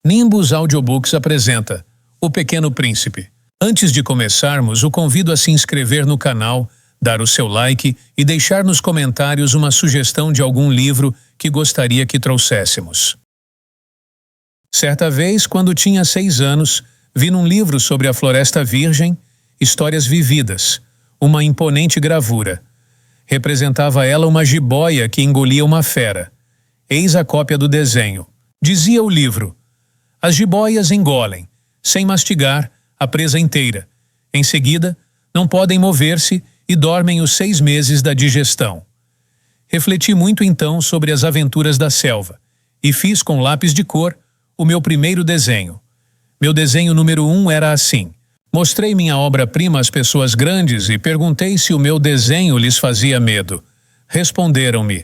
Nimbus Audiobooks apresenta O Pequeno Príncipe. Antes de começarmos, o convido a se inscrever no canal, dar o seu like e deixar nos comentários uma sugestão de algum livro que gostaria que trouxéssemos. Certa vez, quando tinha 6 anos, vi num livro sobre a Floresta Virgem, Histórias Vividas, uma imponente gravura. Representava ela uma jiboia que engolia uma fera. Eis a cópia do desenho. Dizia o livro: as jiboias engolem, sem mastigar, a presa inteira. Em seguida, não podem mover-se e dormem os 6 meses da digestão. Refleti muito então sobre as aventuras da selva e fiz com lápis de cor o meu primeiro desenho. Meu desenho número 1 era assim. Mostrei minha obra-prima às pessoas grandes e perguntei se o meu desenho lhes fazia medo. Responderam-me: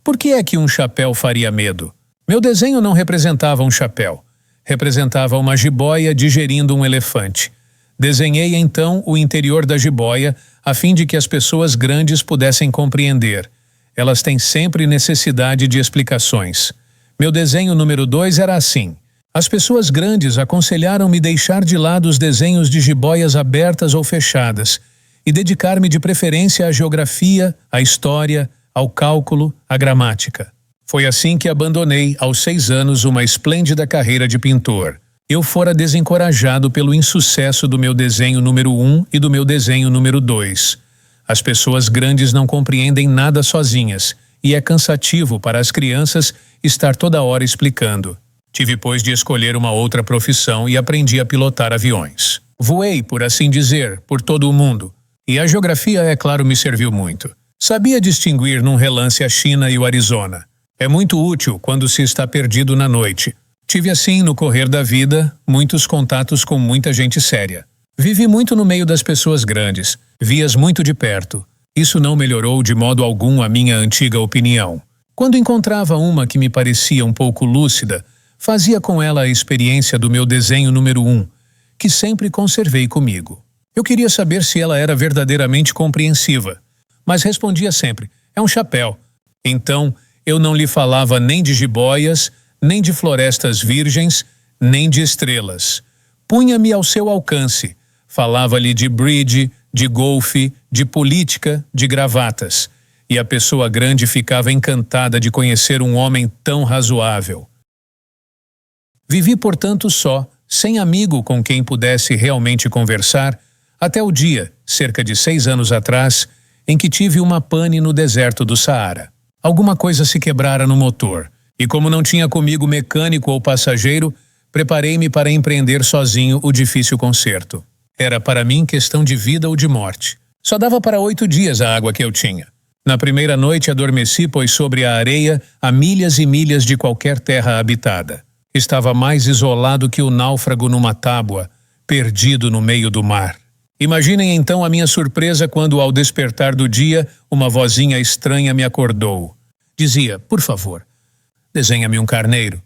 por que é que um chapéu faria medo? Meu desenho não representava um chapéu. Representava uma jiboia digerindo um elefante. Desenhei então o interior da jiboia a fim de que as pessoas grandes pudessem compreender. Elas têm sempre necessidade de explicações. Meu desenho número 2 era assim. As pessoas grandes aconselharam-me deixar de lado os desenhos de jiboias abertas ou fechadas e dedicar-me de preferência à geografia, à história, ao cálculo, à gramática. Foi assim que abandonei, aos 6 anos, uma esplêndida carreira de pintor. Eu fora desencorajado pelo insucesso do meu desenho número 1 e do meu desenho número 2. As pessoas grandes não compreendem nada sozinhas, e é cansativo para as crianças estar toda hora explicando. Tive, pois, de escolher uma outra profissão e aprendi a pilotar aviões. Voei, por assim dizer, por todo o mundo. E a geografia, é claro, me serviu muito. Sabia distinguir num relance a China e o Arizona. É muito útil quando se está perdido na noite. Tive assim, no correr da vida, muitos contatos com muita gente séria. Vivi muito no meio das pessoas grandes. Vi-as muito de perto. Isso não melhorou de modo algum a minha antiga opinião. Quando encontrava uma que me parecia um pouco lúcida, fazia com ela a experiência do meu desenho número 1, que sempre conservei comigo. Eu queria saber se ela era verdadeiramente compreensiva, mas respondia sempre: é um chapéu. Então, eu não lhe falava nem de jiboias, nem de florestas virgens, nem de estrelas. Punha-me ao seu alcance. Falava-lhe de bridge, de golfe, de política, de gravatas. E a pessoa grande ficava encantada de conhecer um homem tão razoável. Vivi, portanto, só, sem amigo com quem pudesse realmente conversar, até o dia, cerca de 6 anos atrás, em que tive uma pane no deserto do Saara. Alguma coisa se quebrara no motor, e como não tinha comigo mecânico ou passageiro, preparei-me para empreender sozinho o difícil conserto. Era para mim questão de vida ou de morte. Só dava para 8 dias a água que eu tinha. Na primeira noite adormeci, pois sobre a areia, a milhas e milhas de qualquer terra habitada. Estava mais isolado que o náufrago numa tábua, perdido no meio do mar. Imaginem então a minha surpresa quando, ao despertar do dia, uma vozinha estranha me acordou. Dizia: por favor, desenha-me um carneiro.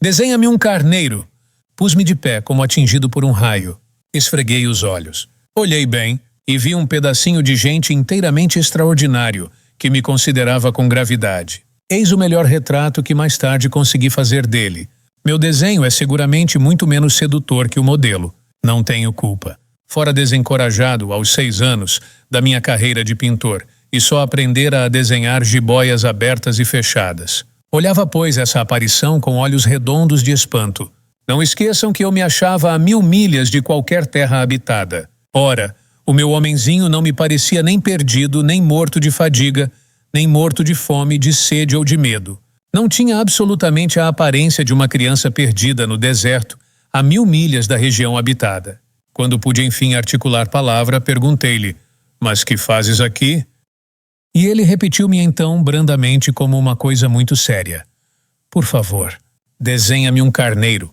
Desenha-me um carneiro. Pus-me de pé, como atingido por um raio. Esfreguei os olhos. Olhei bem e vi um pedacinho de gente inteiramente extraordinário, que me considerava com gravidade. Eis o melhor retrato que mais tarde consegui fazer dele. Meu desenho é seguramente muito menos sedutor que o modelo. Não tenho culpa. Fora desencorajado, aos 6 anos, da minha carreira de pintor, e só aprendera a desenhar jiboias abertas e fechadas. Olhava, pois, essa aparição com olhos redondos de espanto. Não esqueçam que eu me achava a 1000 milhas de qualquer terra habitada. Ora, o meu homenzinho não me parecia nem perdido, nem morto de fadiga, nem morto de fome, de sede ou de medo. Não tinha absolutamente a aparência de uma criança perdida no deserto, a 1000 milhas da região habitada. Quando pude enfim articular palavra, perguntei-lhe: mas que fazes aqui? E ele repetiu-me então brandamente como uma coisa muito séria: por favor, desenha-me um carneiro.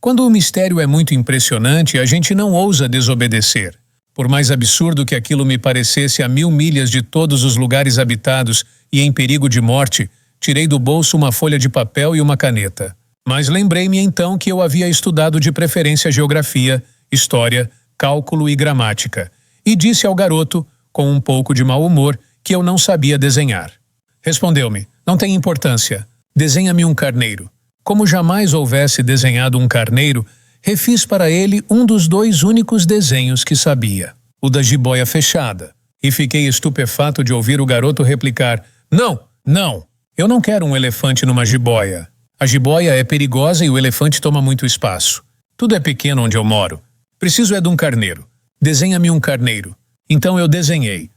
Quando o mistério é muito impressionante, a gente não ousa desobedecer. Por mais absurdo que aquilo me parecesse, a 1000 milhas de todos os lugares habitados e em perigo de morte, tirei do bolso uma folha de papel e uma caneta. Mas lembrei-me então que eu havia estudado de preferência geografia, história, cálculo e gramática, e disse ao garoto, com um pouco de mau humor, que eu não sabia desenhar. Respondeu-me: não tem importância. Desenha-me um carneiro. Como jamais houvesse desenhado um carneiro, refiz para ele um dos 2 únicos desenhos que sabia, o da jiboia fechada. E fiquei estupefato de ouvir o garoto replicar: Não, não, eu não quero um elefante numa jiboia. A jiboia é perigosa e o elefante toma muito espaço. Tudo é pequeno onde eu moro. Preciso é de um carneiro. Desenha-me um carneiro. Então eu desenhei.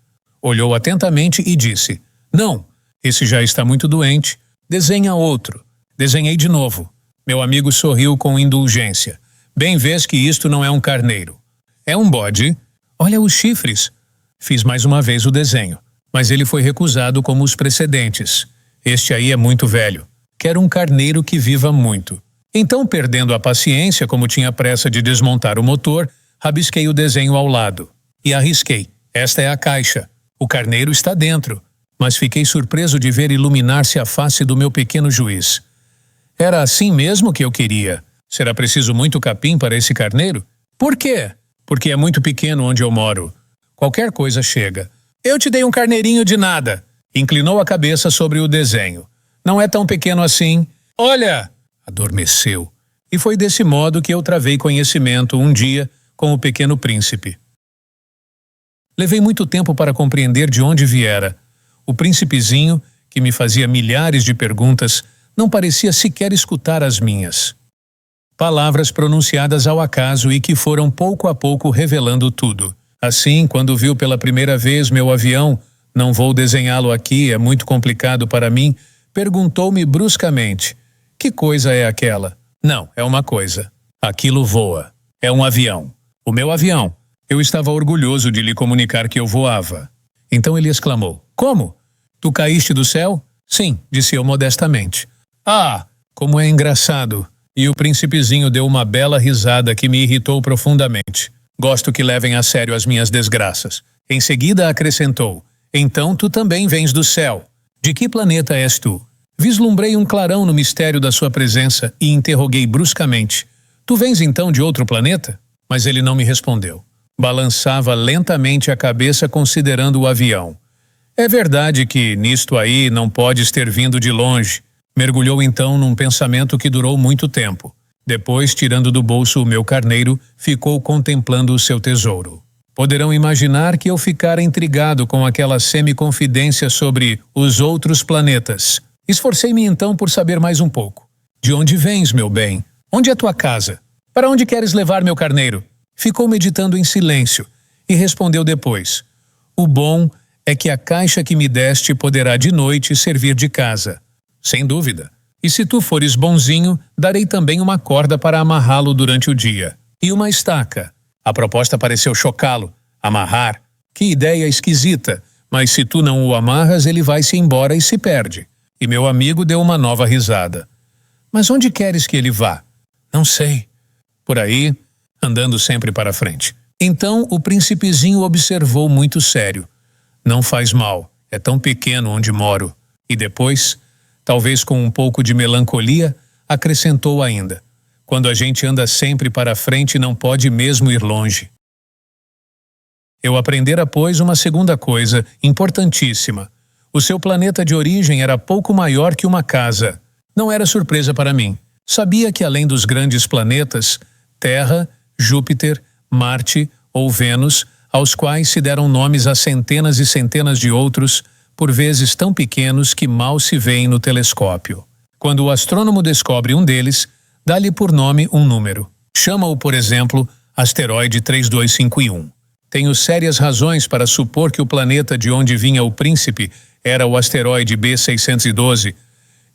Olhou atentamente e disse: Não, esse já está muito doente. Desenha outro. Desenhei de novo. Meu amigo sorriu com indulgência. Bem vês que isto não é um carneiro. É um bode. Olha os chifres. Fiz mais uma vez o desenho, mas ele foi recusado como os precedentes. Este aí é muito velho. Quero um carneiro que viva muito. Então, perdendo a paciência, como tinha pressa de desmontar o motor, rabisquei o desenho ao lado. E arrisquei. Esta é a caixa. O carneiro está dentro. Mas fiquei surpreso de ver iluminar-se a face do meu pequeno juiz. Era assim mesmo que eu queria. Será preciso muito capim para esse carneiro? Por quê? Porque é muito pequeno onde eu moro. Qualquer coisa chega. Eu te dei um carneirinho de nada. Inclinou a cabeça sobre o desenho. Não é tão pequeno assim. Olha! Adormeceu. E foi desse modo que eu travei conhecimento um dia com o Pequeno Príncipe. Levei muito tempo para compreender de onde viera. O príncipezinho, que me fazia milhares de perguntas, não parecia sequer escutar as minhas. Palavras pronunciadas ao acaso e que foram pouco a pouco revelando tudo. Assim, quando viu pela primeira vez meu avião, não vou desenhá-lo aqui, é muito complicado para mim, perguntou-me bruscamente: que coisa é aquela? Não, é uma coisa. Aquilo voa. É um avião. O meu avião. Eu estava orgulhoso de lhe comunicar que eu voava. Então ele exclamou: Como? Tu caíste do céu? Sim, disse eu modestamente. Ah, como é engraçado. E o príncipezinho deu uma bela risada que me irritou profundamente. Gosto que levem a sério as minhas desgraças. Em seguida acrescentou: Então tu também vens do céu. De que planeta és tu? Vislumbrei um clarão no mistério da sua presença e interroguei bruscamente: Tu vens então de outro planeta? Mas ele não me respondeu. Balançava lentamente a cabeça considerando o avião. É verdade que nisto aí não podes ter vindo de longe. Mergulhou então num pensamento que durou muito tempo. Depois, tirando do bolso o meu carneiro, ficou contemplando o seu tesouro. Poderão imaginar que eu ficara intrigado com aquela semi-confidência sobre os outros planetas. Esforcei-me então por saber mais um pouco. De onde vens, meu bem? Onde é tua casa? Para onde queres levar meu carneiro? Ficou meditando em silêncio e respondeu depois: O bom é que a caixa que me deste poderá de noite servir de casa. Sem dúvida. E se tu fores bonzinho, darei também uma corda para amarrá-lo durante o dia. E uma estaca. A proposta pareceu chocá-lo. Amarrar? Que ideia esquisita. Mas se tu não o amarras, ele vai-se embora e se perde. E meu amigo deu uma nova risada. Mas onde queres que ele vá? Não sei. Por aí, andando sempre para frente. Então o príncipezinho observou muito sério. Não faz mal. É tão pequeno onde moro. E depois, talvez com um pouco de melancolia, acrescentou ainda: Quando a gente anda sempre para frente, não pode mesmo ir longe. Eu aprendera, pois, uma segunda coisa, importantíssima. O seu planeta de origem era pouco maior que uma casa. Não era surpresa para mim. Sabia que além dos grandes planetas, Terra, Júpiter, Marte ou Vênus, aos quais se deram nomes a centenas e centenas de outros, por vezes tão pequenos que mal se veem no telescópio. Quando o astrônomo descobre um deles, dá-lhe por nome um número. Chama-o, por exemplo, asteroide 3251. Tenho sérias razões para supor que o planeta de onde vinha o príncipe era o asteroide B612.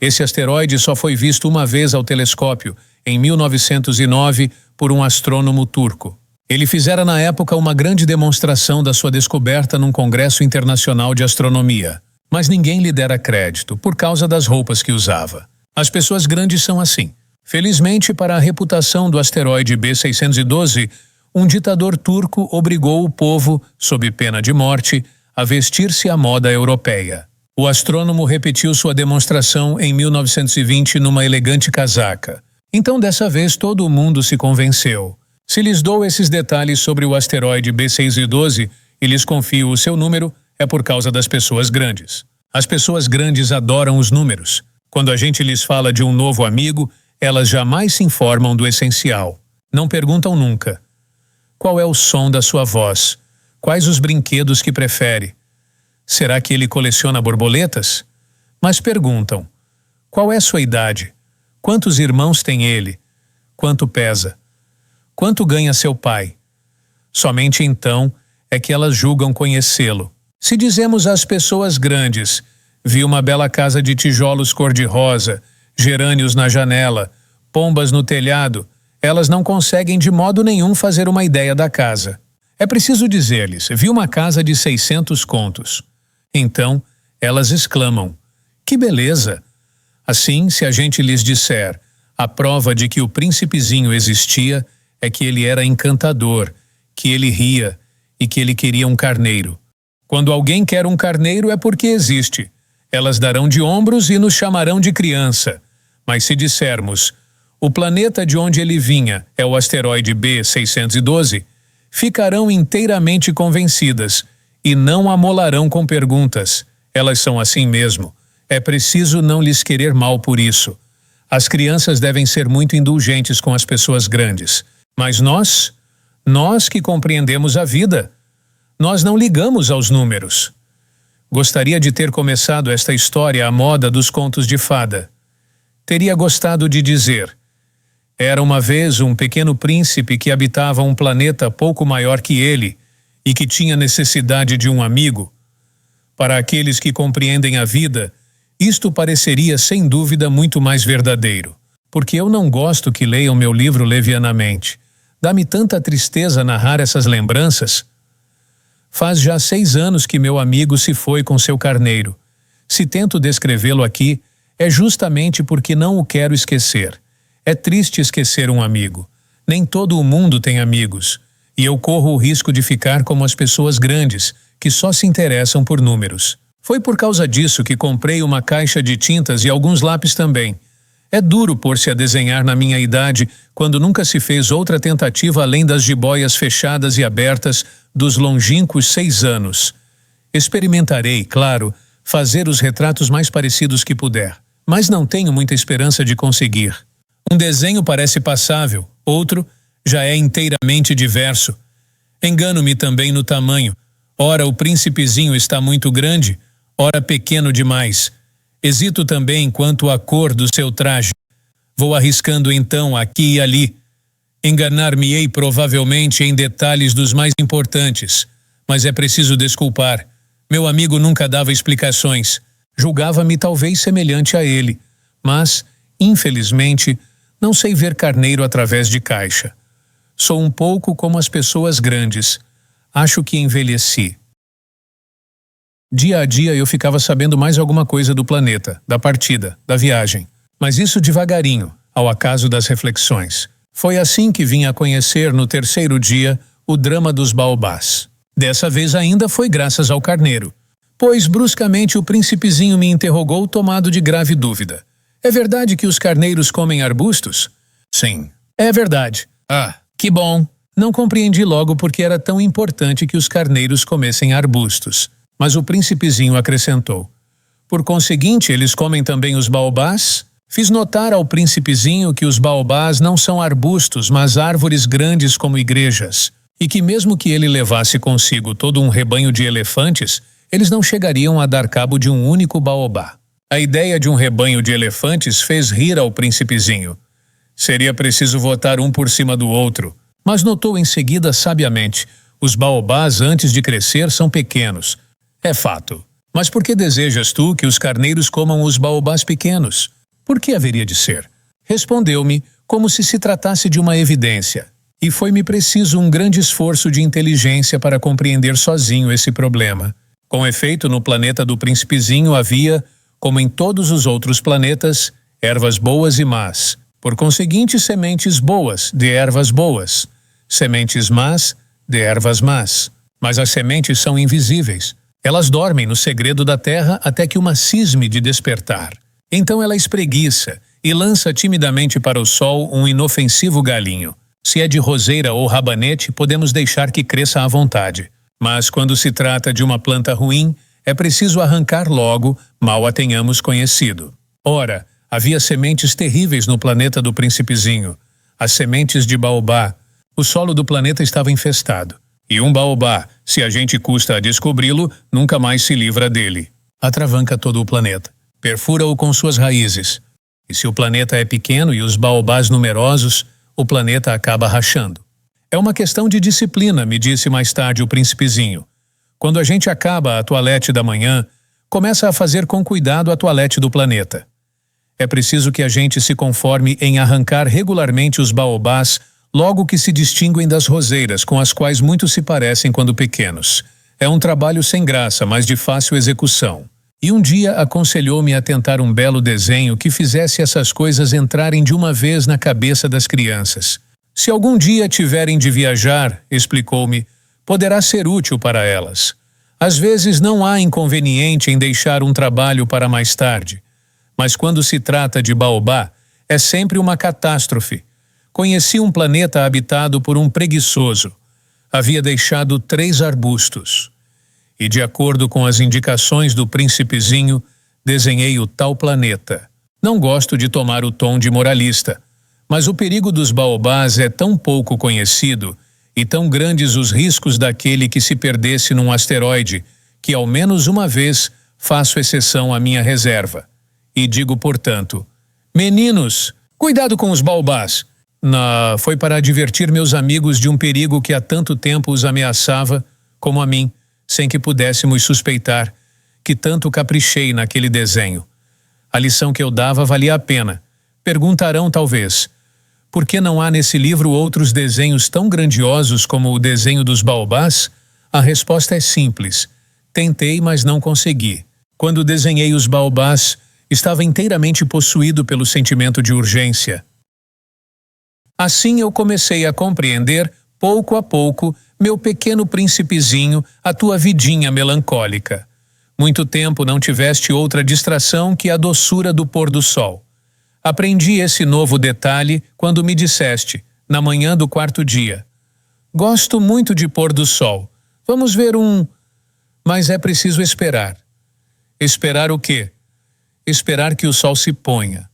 Esse asteroide só foi visto uma vez ao telescópio, em 1909, por um astrônomo turco. Ele fizera na época uma grande demonstração da sua descoberta num congresso internacional de astronomia. Mas ninguém lhe dera crédito, por causa das roupas que usava. As pessoas grandes são assim. Felizmente, para a reputação do asteroide B612, um ditador turco obrigou o povo, sob pena de morte, a vestir-se à moda europeia. O astrônomo repetiu sua demonstração em 1920 numa elegante casaca. Então, dessa vez, todo o mundo se convenceu. Se lhes dou esses detalhes sobre o asteroide B612 e lhes confio o seu número, é por causa das pessoas grandes. As pessoas grandes adoram os números. Quando a gente lhes fala de um novo amigo, Elas jamais se informam do essencial. Não perguntam nunca. Qual é o som da sua voz? Quais os brinquedos que prefere? Será que ele coleciona borboletas? Mas perguntam. Qual é sua idade? Quantos irmãos tem ele? Quanto pesa? Quanto ganha seu pai? Somente então é que elas julgam conhecê-lo. Se dizemos às pessoas grandes, vi uma bela casa de tijolos cor-de-rosa, gerânios na janela, pombas no telhado, elas não conseguem de modo nenhum fazer uma ideia da casa. É preciso dizer-lhes, vi uma casa de 600 contos. Então, elas exclamam, que beleza! Assim, se a gente lhes disser, a prova de que o príncipezinho existia é que ele era encantador, que ele ria e que ele queria um carneiro. Quando alguém quer um carneiro é porque existe. Elas darão de ombros e nos chamarão de criança. Mas se dissermos, o planeta de onde ele vinha é o asteroide B612, ficarão inteiramente convencidas e não amolarão com perguntas. Elas são assim mesmo. É preciso não lhes querer mal por isso. As crianças devem ser muito indulgentes com as pessoas grandes. Mas nós que compreendemos a vida, nós não ligamos aos números. Gostaria de ter começado esta história à moda dos contos de fada. Teria gostado de dizer: era uma vez um pequeno príncipe que habitava um planeta pouco maior que ele e que tinha necessidade de um amigo. Para aqueles que compreendem a vida, isto pareceria sem dúvida muito mais verdadeiro, porque eu não gosto que leiam meu livro levianamente. Dá-me tanta tristeza narrar essas lembranças. Faz já 6 anos que meu amigo se foi com seu carneiro. Se tento descrevê-lo aqui, é justamente porque não o quero esquecer. É triste esquecer um amigo. Nem todo o mundo tem amigos, e eu corro o risco de ficar como as pessoas grandes, que só se interessam por números. Foi por causa disso que comprei uma caixa de tintas e alguns lápis também. É duro pôr-se a desenhar na minha idade, quando nunca se fez outra tentativa além das jiboias fechadas e abertas dos longínquos 6 anos. Experimentarei, claro, fazer os retratos mais parecidos que puder, mas não tenho muita esperança de conseguir. Um desenho parece passável, outro já é inteiramente diverso. Engano-me também no tamanho. Ora o príncipezinho está muito grande, ora pequeno demais. Hesito também quanto à cor do seu traje. Vou arriscando então aqui e ali. Enganar-me-ei provavelmente em detalhes dos mais importantes, mas é preciso desculpar. Meu amigo nunca dava explicações. Julgava-me talvez semelhante a ele, mas, infelizmente, não sei ver carneiro através de caixa. Sou um pouco como as pessoas grandes. Acho que envelheci. Dia a dia eu ficava sabendo mais alguma coisa do planeta, da partida, da viagem. Mas isso devagarinho, ao acaso das reflexões. Foi assim que vim a conhecer no 3º dia o drama dos baobás. Dessa vez ainda foi graças ao carneiro. Pois bruscamente o príncipezinho me interrogou tomado de grave dúvida. É verdade que os carneiros comem arbustos? Sim. É verdade. Ah, que bom. Não compreendi logo porque era tão importante que os carneiros comessem arbustos. Mas o príncipezinho acrescentou. Por conseguinte, eles comem também os baobás? Fiz notar ao príncipezinho que os baobás não são arbustos, mas árvores grandes como igrejas, e que mesmo que ele levasse consigo todo um rebanho de elefantes, eles não chegariam a dar cabo de um único baobá. A ideia de um rebanho de elefantes fez rir ao príncipezinho. Seria preciso votar um por cima do outro, mas notou em seguida sabiamente, os baobás antes de crescer são pequenos. É fato. Mas por que desejas tu que os carneiros comam os baobás pequenos? Por que haveria de ser? Respondeu-me, como se tratasse de uma evidência. E foi-me preciso um grande esforço de inteligência para compreender sozinho esse problema. Com efeito, no planeta do príncipezinho havia, como em todos os outros planetas, ervas boas e más. Por conseguinte, sementes boas de ervas boas. Sementes más de ervas más. Mas as sementes são invisíveis. Elas dormem no segredo da terra até que uma cisme de despertar. Então ela espreguiça e lança timidamente para o sol um inofensivo galinho. Se é de roseira ou rabanete, podemos deixar que cresça à vontade. Mas quando se trata de uma planta ruim, é preciso arrancar logo, mal a tenhamos conhecido. Ora, Havia sementes terríveis no planeta do Príncipezinho. As sementes de baobá. O solo do planeta estava infestado. E um baobá, se a gente custa a descobri-lo, nunca mais se livra dele. Atravanca todo o planeta. Perfura-o com suas raízes. E se o planeta é pequeno e os baobás numerosos, o planeta acaba rachando. É uma questão de disciplina, me disse mais tarde o Príncipezinho. Quando a gente acaba a toalete da manhã, começa a fazer com cuidado a toalete do planeta. É preciso que a gente se conforme em arrancar regularmente os baobás logo que se distinguem das roseiras, com as quais muitos se parecem quando pequenos. É um trabalho sem graça, mas de fácil execução. E um dia aconselhou-me a tentar um belo desenho que fizesse essas coisas entrarem de uma vez na cabeça das crianças. Se algum dia tiverem de viajar, explicou-me, poderá ser útil para elas. Às vezes não há inconveniente em deixar um trabalho para mais tarde. Mas quando se trata de baobá, é sempre uma catástrofe. Conheci um planeta habitado por um preguiçoso. Havia deixado 3 arbustos. E, de acordo com as indicações do Príncipezinho, desenhei o tal planeta. Não gosto de tomar o tom de moralista, mas o perigo dos baobás é tão pouco conhecido e tão grandes os riscos daquele que se perdesse num asteroide, que ao menos uma vez faço exceção à minha reserva. E digo, portanto, meninos, cuidado com os baobás. Foi para advertir meus amigos de um perigo que há tanto tempo os ameaçava, como a mim, sem que pudéssemos suspeitar, que tanto caprichei naquele desenho. A lição que eu dava valia a pena. Perguntarão, talvez, por que não há nesse livro outros desenhos tão grandiosos como o desenho dos baobás? A resposta é simples. Tentei, mas não consegui. Quando desenhei os baobás, estava inteiramente possuído pelo sentimento de urgência. Assim eu comecei a compreender, pouco a pouco, meu pequeno príncipezinho, a tua vidinha melancólica. Muito tempo não tiveste outra distração que a doçura do pôr do sol. Aprendi esse novo detalhe quando me disseste, na manhã do 4º dia. Gosto muito de pôr do sol. Vamos ver um... Mas é preciso esperar. Esperar o quê? Esperar que o sol se ponha.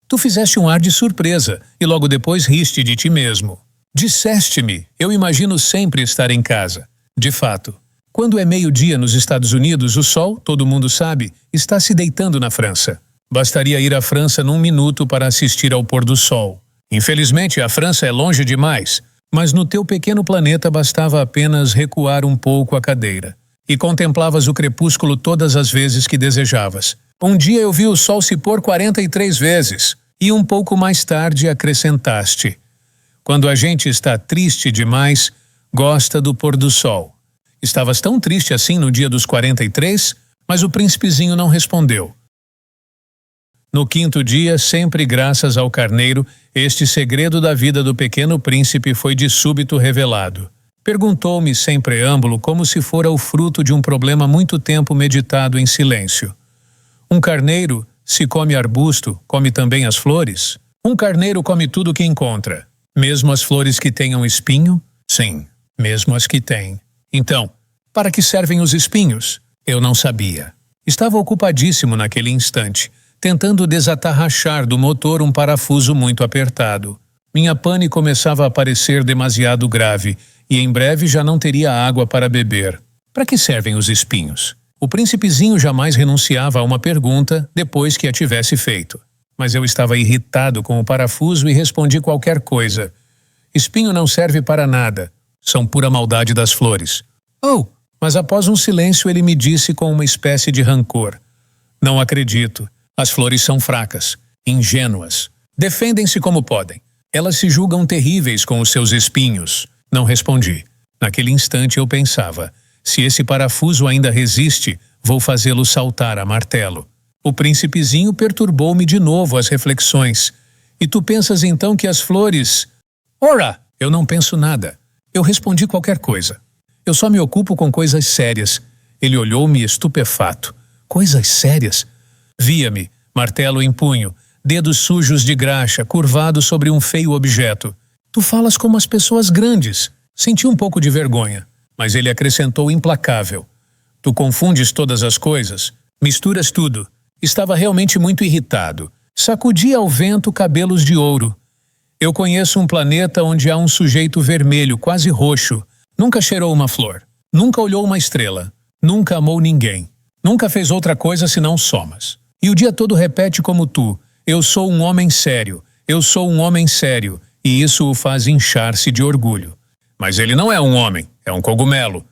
Tu fizeste um ar de surpresa e logo depois riste de ti mesmo. Disseste-me, eu imagino sempre estar em casa. De fato, quando é meio-dia nos Estados Unidos, o sol, todo mundo sabe, está se deitando na França. Bastaria ir à França num minuto para assistir ao pôr do sol. Infelizmente, a França é longe demais, mas no teu pequeno planeta bastava apenas recuar um pouco a cadeira. E contemplavas o crepúsculo todas as vezes que desejavas. Um dia eu vi o sol se pôr 43 vezes. E um pouco mais tarde acrescentaste. Quando a gente está triste demais, gosta do pôr do sol. Estavas tão triste assim no dia dos 43, mas o príncipezinho não respondeu. No 5º dia, sempre graças ao carneiro, este segredo da vida do pequeno príncipe foi de súbito revelado. Perguntou-me sem preâmbulo como se fora o fruto de um problema muito tempo meditado em silêncio. Um carneiro, se come arbusto, come também as flores? Um carneiro come tudo o que encontra. Mesmo as flores que tenham espinho? Sim, mesmo as que têm. Então, para que servem os espinhos? Eu não sabia. Estava ocupadíssimo naquele instante, tentando desatarrachar do motor um parafuso muito apertado. Minha pane começava a parecer demasiado grave, e em breve já não teria água para beber. Para que servem os espinhos? O príncipezinho jamais renunciava a uma pergunta depois que a tivesse feito. Mas eu estava irritado com o parafuso e respondi qualquer coisa. Espinho não serve para nada. São pura maldade das flores. Oh, mas após um silêncio ele me disse com uma espécie de rancor. Não acredito. As flores são fracas, ingênuas. Defendem-se como podem. Elas se julgam terríveis com os seus espinhos. Não respondi. Naquele instante eu pensava... Se esse parafuso ainda resiste, vou fazê-lo saltar a martelo. O príncipezinho perturbou-me de novo as reflexões. E tu pensas então que as flores... Ora, eu não penso nada. Eu respondi qualquer coisa. Eu só me ocupo com coisas sérias. Ele olhou-me estupefato. Coisas sérias? Via-me, martelo em punho, dedos sujos de graxa, curvado sobre um feio objeto. Tu falas como as pessoas grandes. Senti um pouco de vergonha. Mas ele acrescentou implacável. Tu confundes todas as coisas, misturas tudo. Estava realmente muito irritado. Sacudia ao vento cabelos de ouro. Eu conheço um planeta onde há um sujeito vermelho, quase roxo. Nunca cheirou uma flor. Nunca olhou uma estrela. Nunca amou ninguém. Nunca fez outra coisa senão somas. E o dia todo repete como tu: eu sou um homem sério. Eu sou um homem sério. E isso o faz inchar-se de orgulho. Mas ele não é um homem, é um cogumelo.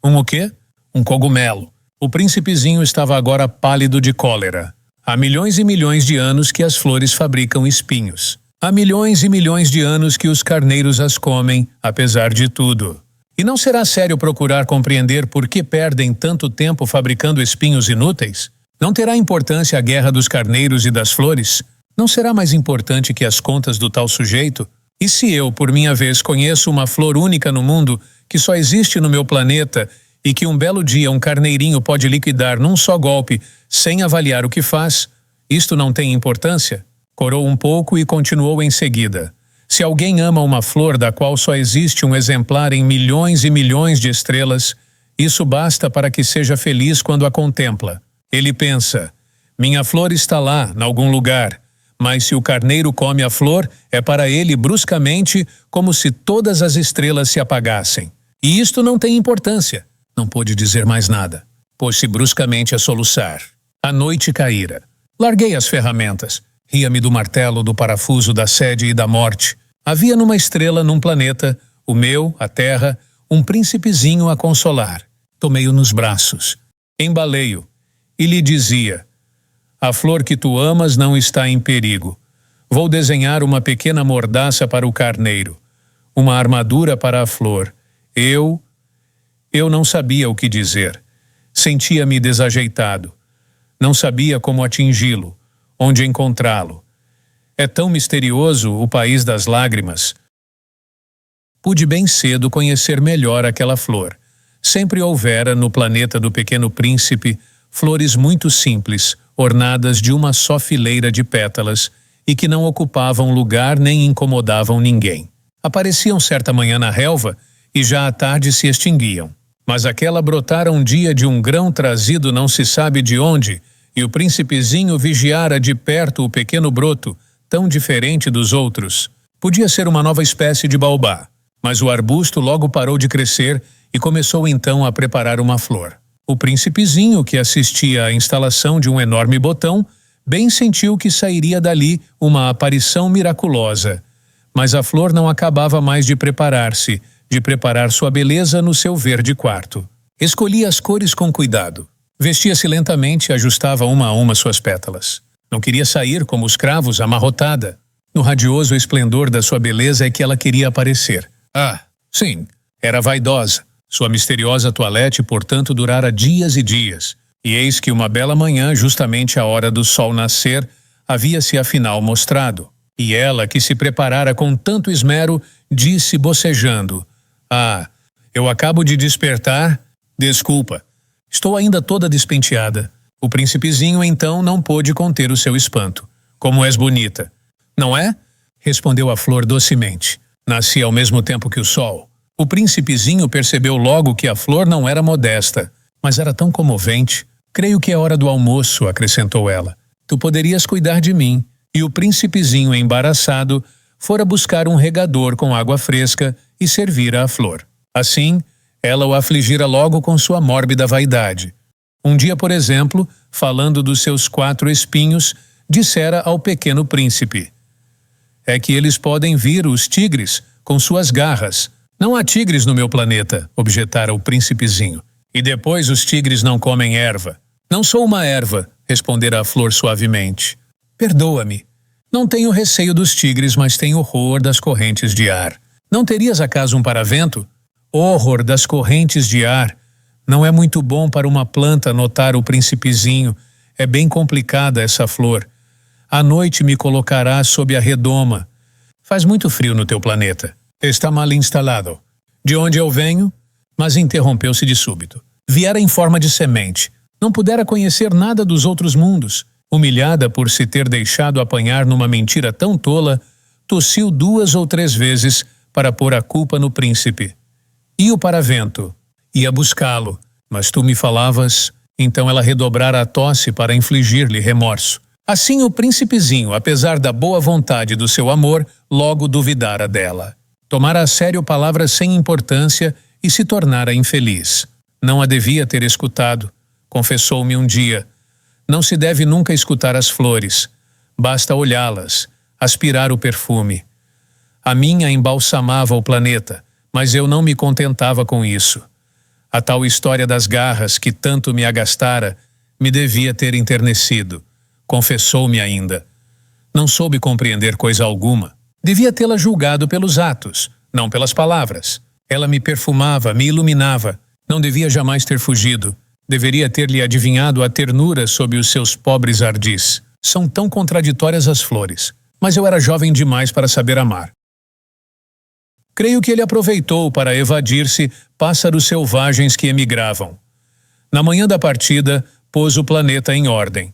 O quê? Um cogumelo. O príncipezinho estava agora pálido de cólera. Há milhões e milhões de anos que as flores fabricam espinhos. Há milhões e milhões de anos que os carneiros as comem, apesar de tudo. E não será sério procurar compreender por que perdem tanto tempo fabricando espinhos inúteis? Não terá importância a guerra dos carneiros e das flores? Não será mais importante que as contas do tal sujeito? E se eu, por minha vez, conheço uma flor única no mundo, que só existe no meu planeta, e que um belo dia um carneirinho pode liquidar num só golpe, sem avaliar o que faz, isto não tem importância? Corou um pouco e continuou em seguida. Se alguém ama uma flor da qual só existe um exemplar em milhões e milhões de estrelas, isso basta para que seja feliz quando a contempla. Ele pensa: minha flor está lá, em algum lugar, mas se o carneiro come a flor, é para ele bruscamente como se todas as estrelas se apagassem. E isto não tem importância. Não pôde dizer mais nada. Pôs-se bruscamente a soluçar. A noite caíra. Larguei as ferramentas. Ria-me do martelo, do parafuso, da sede e da morte. Havia numa estrela, num planeta, o meu, a terra, um príncipezinho a consolar. Tomei-o nos braços. Embalei-o. E lhe dizia: a flor que tu amas não está em perigo. Vou desenhar uma pequena mordaça para o carneiro. Uma armadura para a flor. Eu não sabia o que dizer. Sentia-me desajeitado. Não sabia como atingi-lo, onde encontrá-lo. É tão misterioso o país das lágrimas. Pude bem cedo conhecer melhor aquela flor. Sempre houvera, no planeta do Pequeno Príncipe, flores muito simples, ornadas de uma só fileira de pétalas, e que não ocupavam lugar nem incomodavam ninguém. Apareciam certa manhã na relva e já à tarde se extinguiam. Mas aquela brotara um dia de um grão trazido não se sabe de onde, e o príncipezinho vigiara de perto o pequeno broto, tão diferente dos outros. Podia ser uma nova espécie de baobá, mas o arbusto logo parou de crescer e começou então a preparar uma flor. O príncipezinho, que assistia à instalação de um enorme botão, bem sentiu que sairia dali uma aparição miraculosa. Mas a flor não acabava mais de preparar-se, de preparar sua beleza no seu verde quarto. Escolhia as cores com cuidado. Vestia-se lentamente e ajustava uma a uma suas pétalas. Não queria sair como os cravos, amarrotada. No radioso esplendor da sua beleza é que ela queria aparecer. Ah, sim, era vaidosa. Sua misteriosa toilette, portanto, durara dias e dias. E eis que uma bela manhã, justamente à hora do sol nascer, havia-se afinal mostrado. E ela, que se preparara com tanto esmero, disse bocejando: ah, eu acabo de despertar. Desculpa, estou ainda toda despenteada. O príncipezinho então não pôde conter o seu espanto. Como és bonita. Não é? Respondeu a flor docemente. Nasci ao mesmo tempo que o sol. O príncipezinho percebeu logo que a flor não era modesta, mas era tão comovente. Creio que é hora do almoço, acrescentou ela. Tu poderias cuidar de mim. E o príncipezinho, embaraçado, fora buscar um regador com água fresca e servira a flor. Assim, ela o afligira logo com sua mórbida vaidade. Um dia, por exemplo, falando dos seus 4 espinhos, dissera ao pequeno príncipe: é que eles podem vir, os tigres, com suas garras. Não há tigres no meu planeta, objetara o príncipezinho. E depois os tigres não comem erva. Não sou uma erva, respondera a flor suavemente. Perdoa-me. Não tenho receio dos tigres, mas tenho horror das correntes de ar. Não terias acaso um paravento? Horror das correntes de ar. Não é muito bom para uma planta, notara o príncipezinho. É bem complicada essa flor. À noite me colocarás sob a redoma. Faz muito frio no teu planeta. Está mal instalado. De onde eu venho? Mas interrompeu-se de súbito. Viera em forma de semente. Não pudera conhecer nada dos outros mundos. Humilhada por se ter deixado apanhar numa mentira tão tola, tossiu 2 ou 3 vezes para pôr a culpa no príncipe. E o paravento? Ia buscá-lo, mas tu me falavas. Então ela redobrara a tosse para infligir-lhe remorso. Assim o príncipezinho, apesar da boa vontade do seu amor, logo duvidara dela. Tomara a sério palavras sem importância e se tornara infeliz. Não a devia ter escutado. Confessou-me um dia. Não se deve nunca escutar as flores. Basta olhá-las, aspirar o perfume. A minha embalsamava o planeta, mas eu não me contentava com isso. A tal história das garras que tanto me agastara me devia ter enternecido. Confessou-me ainda. Não soube compreender coisa alguma. Devia tê-la julgado pelos atos, não pelas palavras. Ela me perfumava, me iluminava. Não devia jamais ter fugido. Deveria ter-lhe adivinhado a ternura sob os seus pobres ardis. São tão contraditórias as flores. Mas eu era jovem demais para saber amar. Creio que ele aproveitou para evadir-se pássaros selvagens que emigravam. Na manhã da partida, pôs o planeta em ordem.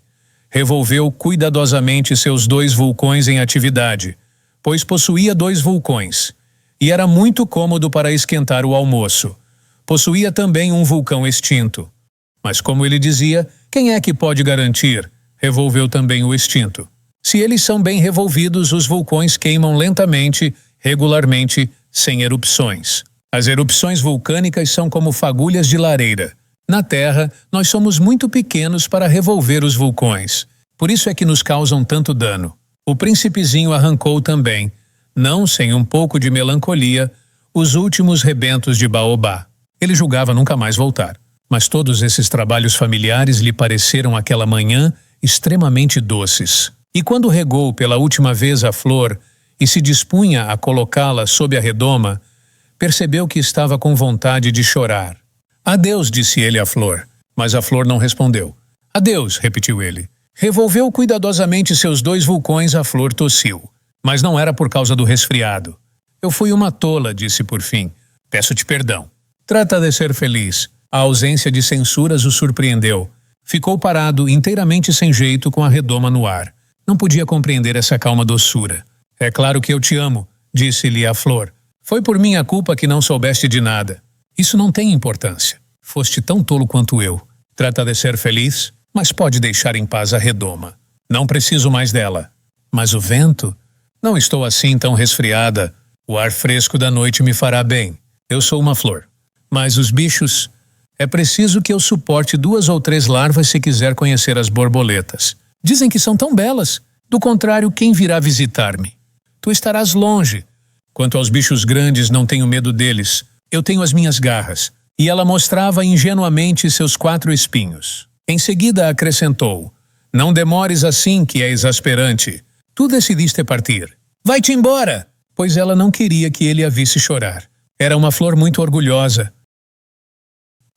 Revolveu cuidadosamente seus 2 vulcões em atividade, pois possuía 2 vulcões, e era muito cômodo para esquentar o almoço. Possuía também um vulcão extinto. Mas como ele dizia, quem é que pode garantir? Revolveu também o extinto. Se eles são bem revolvidos, os vulcões queimam lentamente, regularmente, sem erupções. As erupções vulcânicas são como fagulhas de lareira. Na Terra, nós somos muito pequenos para revolver os vulcões. Por isso é que nos causam tanto dano. O príncipezinho arrancou também, não sem um pouco de melancolia, os últimos rebentos de baobá. Ele julgava nunca mais voltar. Mas todos esses trabalhos familiares lhe pareceram aquela manhã extremamente doces. E quando regou pela última vez a flor e se dispunha a colocá-la sob a redoma, percebeu que estava com vontade de chorar. Adeus, disse ele à flor, mas a flor não respondeu. Adeus, repetiu ele. Revolveu cuidadosamente seus 2 vulcões, a flor tossiu. Mas não era por causa do resfriado. Eu fui uma tola, disse por fim. Peço-te perdão. Trata de ser feliz. A ausência de censuras o surpreendeu. Ficou parado, inteiramente sem jeito, com a redoma no ar. Não podia compreender essa calma doçura. É claro que eu te amo, disse-lhe a flor. Foi por minha culpa que não soubeste de nada. Isso não tem importância. Foste tão tolo quanto eu. Trata de ser feliz, mas pode deixar em paz a redoma. Não preciso mais dela. Mas o vento? Não estou assim tão resfriada. O ar fresco da noite me fará bem. Eu sou uma flor. Mas os bichos... É preciso que eu suporte 2 ou 3 larvas se quiser conhecer as borboletas. Dizem que são tão belas. Do contrário, quem virá visitar-me? Tu estarás longe. Quanto aos bichos grandes, não tenho medo deles. Eu tenho as minhas garras. E ela mostrava ingenuamente seus 4 espinhos. Em seguida acrescentou, não demores assim, que é exasperante. Tu decidiste partir. Vai-te embora! Pois ela não queria que ele a visse chorar. Era uma flor muito orgulhosa.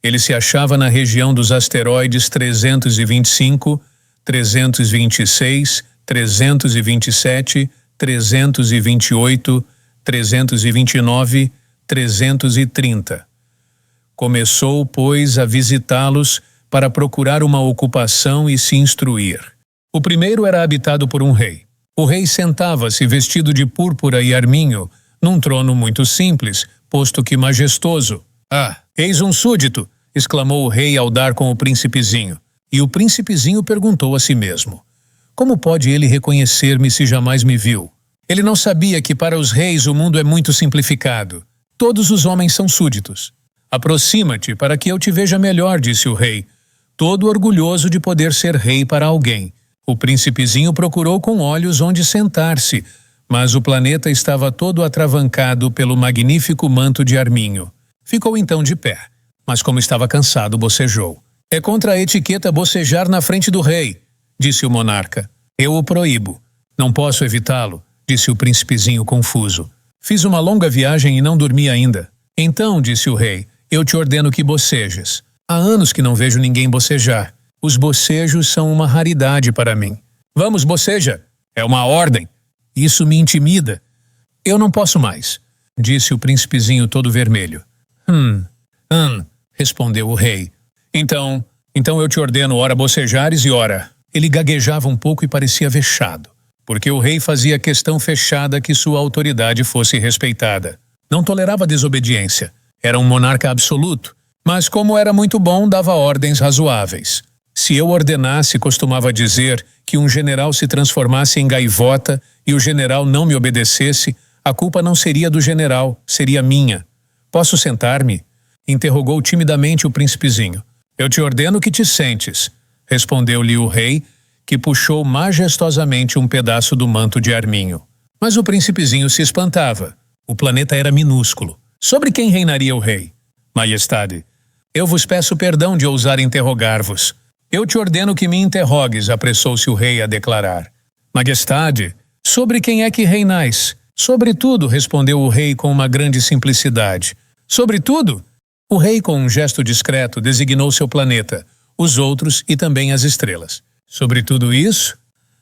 Ele se achava na região dos asteroides 325, 326, 327, 328, 329, 330. Começou, pois, a visitá-los para procurar uma ocupação e se instruir. O primeiro era habitado por um rei. O rei sentava-se vestido de púrpura e arminho, num trono muito simples, posto que majestoso. Ah, eis um súdito! Exclamou o rei ao dar com o príncipezinho. E o príncipezinho perguntou a si mesmo. Como pode ele reconhecer-me se jamais me viu? Ele não sabia que para os reis o mundo é muito simplificado. Todos os homens são súditos. Aproxima-te para que eu te veja melhor, disse o rei, todo orgulhoso de poder ser rei para alguém. O príncipezinho procurou com olhos onde sentar-se, mas o planeta estava todo atravancado pelo magnífico manto de arminho. Ficou então de pé, mas como estava cansado, bocejou. É contra a etiqueta bocejar na frente do rei, disse o monarca. Eu o proíbo. Não posso evitá-lo, disse o príncipezinho confuso. Fiz uma longa viagem e não dormi ainda. Então, disse o rei, eu te ordeno que bocejes. Há anos que não vejo ninguém bocejar. Os bocejos são uma raridade para mim. Vamos, boceja. É uma ordem. Isso me intimida. Eu não posso mais, disse o príncipezinho todo vermelho. Respondeu o rei. Então eu te ordeno ora bocejares e ora... Ele gaguejava um pouco e parecia vexado, porque o rei fazia questão fechada que sua autoridade fosse respeitada. Não tolerava desobediência. Era um monarca absoluto, mas como era muito bom, dava ordens razoáveis. Se eu ordenasse, costumava dizer, que um general se transformasse em gaivota e o general não me obedecesse, a culpa não seria do general, seria minha. Posso sentar-me? Interrogou timidamente o príncipezinho. Eu te ordeno que te sentes, respondeu-lhe o rei, que puxou majestosamente um pedaço do manto de arminho. Mas o príncipezinho se espantava. O planeta era minúsculo. Sobre quem reinaria o rei? Majestade, eu vos peço perdão de ousar interrogar-vos. Eu te ordeno que me interrogues, apressou-se o rei a declarar. Majestade, sobre quem é que reinais? Sobre tudo, respondeu o rei com uma grande simplicidade. Sobre tudo? O rei, com um gesto discreto, designou seu planeta, os outros e também as estrelas. Sobre tudo isso?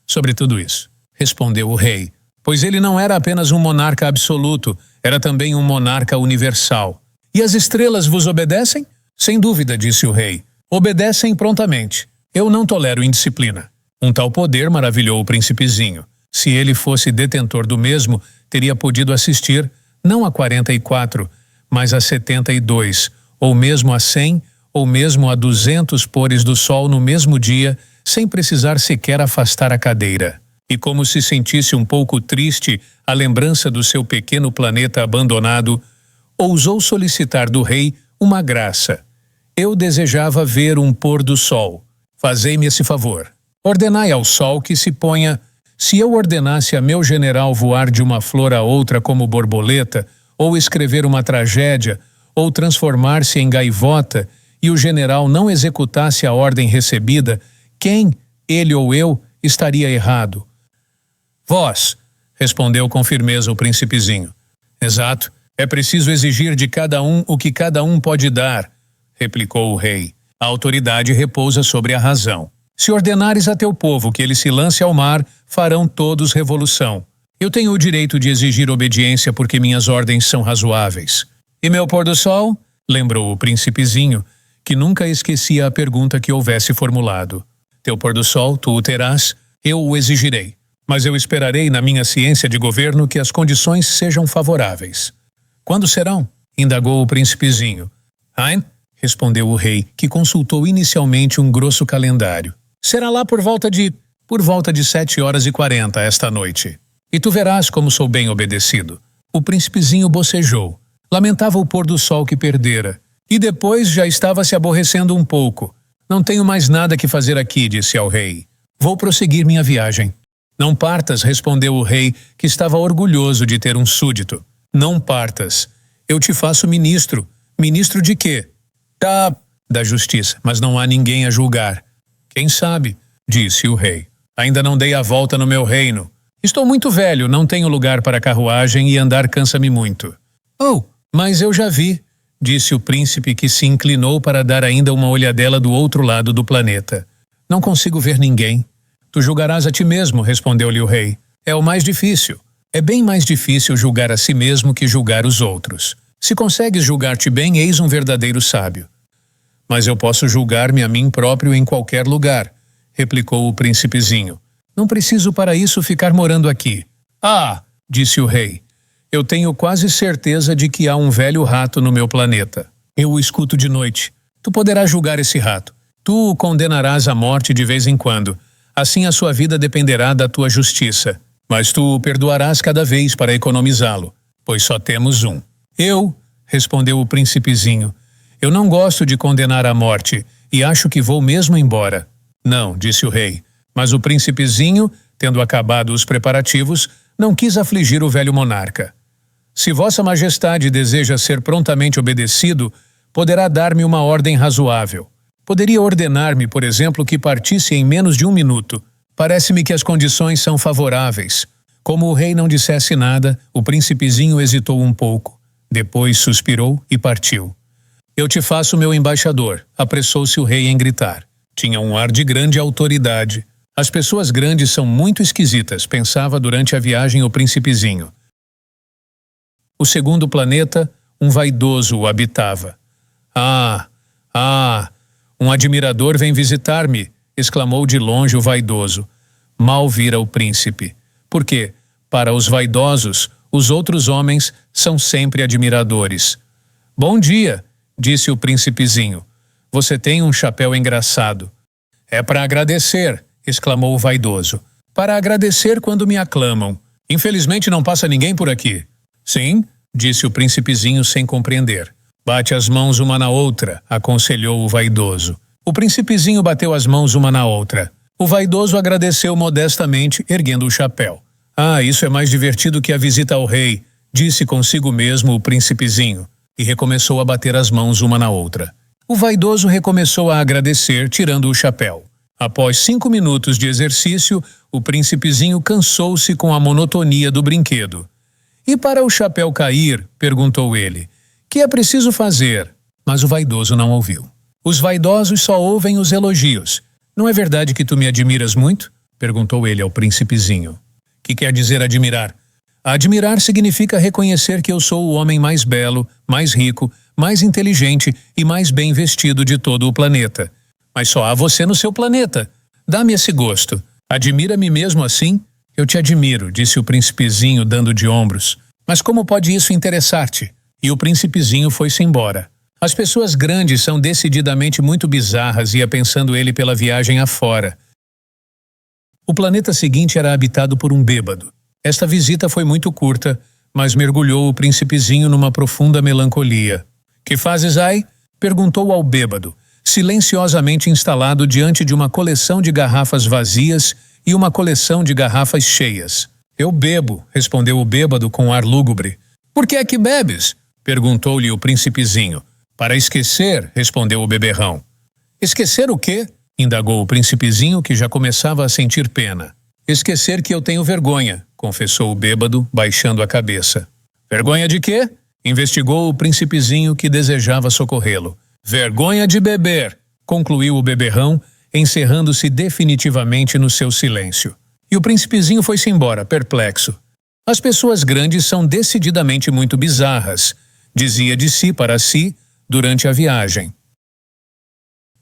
Sobre tudo isso, respondeu o rei, pois ele não era apenas um monarca absoluto, era também um monarca universal. E as estrelas vos obedecem? Sem dúvida, disse o rei. Obedecem prontamente. Eu não tolero indisciplina. Um tal poder maravilhou o príncipezinho. Se ele fosse detentor do mesmo, teria podido assistir, não a 44, mas a 72, ou mesmo a 100, ou mesmo a 200 pôres do sol no mesmo dia, sem precisar sequer afastar a cadeira. E como se sentisse um pouco triste a lembrança do seu pequeno planeta abandonado, ousou solicitar do rei uma graça. Eu desejava ver um pôr do sol. Fazei-me esse favor. Ordenai ao sol que se ponha. Se eu ordenasse a meu general voar de uma flor a outra como borboleta, ou escrever uma tragédia, ou transformar-se em gaivota, e o general não executasse a ordem recebida, quem, ele ou eu, estaria errado? Vós, respondeu com firmeza o príncipezinho. Exato, é preciso exigir de cada um o que cada um pode dar, replicou o rei. A autoridade repousa sobre a razão. Se ordenares a teu povo que ele se lance ao mar, farão todos revolução. Eu tenho o direito de exigir obediência porque minhas ordens são razoáveis. E meu pôr do sol? Lembrou o príncipezinho, que nunca esquecia a pergunta que houvesse formulado. Teu pôr do sol, tu o terás, eu o exigirei. Mas eu esperarei na minha ciência de governo que as condições sejam favoráveis. Quando serão? Indagou o príncipezinho. Hein? Respondeu o rei, que consultou inicialmente um grosso calendário. Será lá por volta de 7h40 esta noite. E tu verás como sou bem obedecido. O príncipezinho bocejou. Lamentava o pôr do sol que perdera. E depois já estava se aborrecendo um pouco. Não tenho mais nada que fazer aqui, disse ao rei. Vou prosseguir minha viagem. Não partas, respondeu o rei, que estava orgulhoso de ter um súdito. Não partas. Eu te faço ministro. Ministro de quê? Da justiça, mas não há ninguém a julgar. Quem sabe, disse o rei. Ainda não dei a volta no meu reino. Estou muito velho, não tenho lugar para carruagem e andar cansa-me muito. Oh, mas eu já vi, disse o príncipe, que se inclinou para dar ainda uma olhadela do outro lado do planeta. Não consigo ver ninguém. Tu julgarás a ti mesmo, respondeu-lhe o rei. É o mais difícil. É bem mais difícil julgar a si mesmo que julgar os outros. Se consegues julgar-te bem, eis um verdadeiro sábio. Mas eu posso julgar-me a mim próprio em qualquer lugar, replicou o príncipezinho. Não preciso para isso ficar morando aqui. Ah, disse o rei, eu tenho quase certeza de que há um velho rato no meu planeta. Eu o escuto de noite. Tu poderás julgar esse rato. Tu o condenarás à morte de vez em quando. Assim a sua vida dependerá da tua justiça. Mas tu o perdoarás cada vez para economizá-lo, pois só temos um. Eu, respondeu o príncipezinho, eu não gosto de condenar à morte e acho que vou mesmo embora. Não, disse o rei, mas o príncipezinho, tendo acabado os preparativos, não quis afligir o velho monarca. Se vossa majestade deseja ser prontamente obedecido, poderá dar-me uma ordem razoável. Poderia ordenar-me, por exemplo, que partisse em menos de 1 minuto. Parece-me que as condições são favoráveis. Como o rei não dissesse nada, o príncipezinho hesitou um pouco. Depois suspirou e partiu. Eu te faço meu embaixador, apressou-se o rei em gritar. Tinha um ar de grande autoridade. As pessoas grandes são muito esquisitas, pensava durante a viagem o príncipezinho. O segundo planeta, um vaidoso o habitava. Um admirador vem visitar-me, exclamou de longe o vaidoso. Mal vira o príncipe. Porque, para os vaidosos, os outros homens são sempre admiradores. Bom dia, disse o príncipezinho. Você tem um chapéu engraçado. É para agradecer, exclamou o vaidoso. Para agradecer quando me aclamam. Infelizmente não passa ninguém por aqui. Sim, disse o príncipezinho sem compreender. Bate as mãos uma na outra, aconselhou o vaidoso. O príncipezinho bateu as mãos uma na outra. O vaidoso agradeceu modestamente, erguendo o chapéu. Ah, isso é mais divertido que a visita ao rei, disse consigo mesmo o príncipezinho, e recomeçou a bater as mãos uma na outra. O vaidoso recomeçou a agradecer, tirando o chapéu. Após 5 minutos de exercício, o príncipezinho cansou-se com a monotonia do brinquedo. E para o chapéu cair, perguntou ele, que é preciso fazer? Mas o vaidoso não ouviu. Os vaidosos só ouvem os elogios. Não é verdade que tu me admiras muito? Perguntou ele ao príncipezinho. Que quer dizer admirar? Admirar significa reconhecer que eu sou o homem mais belo, mais rico, mais inteligente e mais bem vestido de todo o planeta. Mas só há você no seu planeta. Dá-me esse gosto. Admira-me mesmo assim? Eu te admiro, disse o príncipezinho dando de ombros. Mas como pode isso interessar-te? E o príncipezinho foi-se embora. As pessoas grandes são decididamente muito bizarras, ia pensando ele pela viagem afora. O planeta seguinte era habitado por um bêbado. Esta visita foi muito curta, mas mergulhou o príncipezinho numa profunda melancolia. Que fazes aí? Perguntou ao bêbado, silenciosamente instalado diante de uma coleção de garrafas vazias e uma coleção de garrafas cheias. Eu bebo, respondeu o bêbado com ar lúgubre. Por que é que bebes? Perguntou-lhe o príncipezinho. Para esquecer, respondeu o beberrão. Esquecer o quê? Indagou o príncipezinho, que já começava a sentir pena. Esquecer que eu tenho vergonha, confessou o bêbado, baixando a cabeça. Vergonha de quê? Investigou o príncipezinho, que desejava socorrê-lo. Vergonha de beber, concluiu o beberrão, encerrando-se definitivamente no seu silêncio. E o príncipezinho foi-se embora, perplexo. As pessoas grandes são decididamente muito bizarras, dizia de si para si durante a viagem.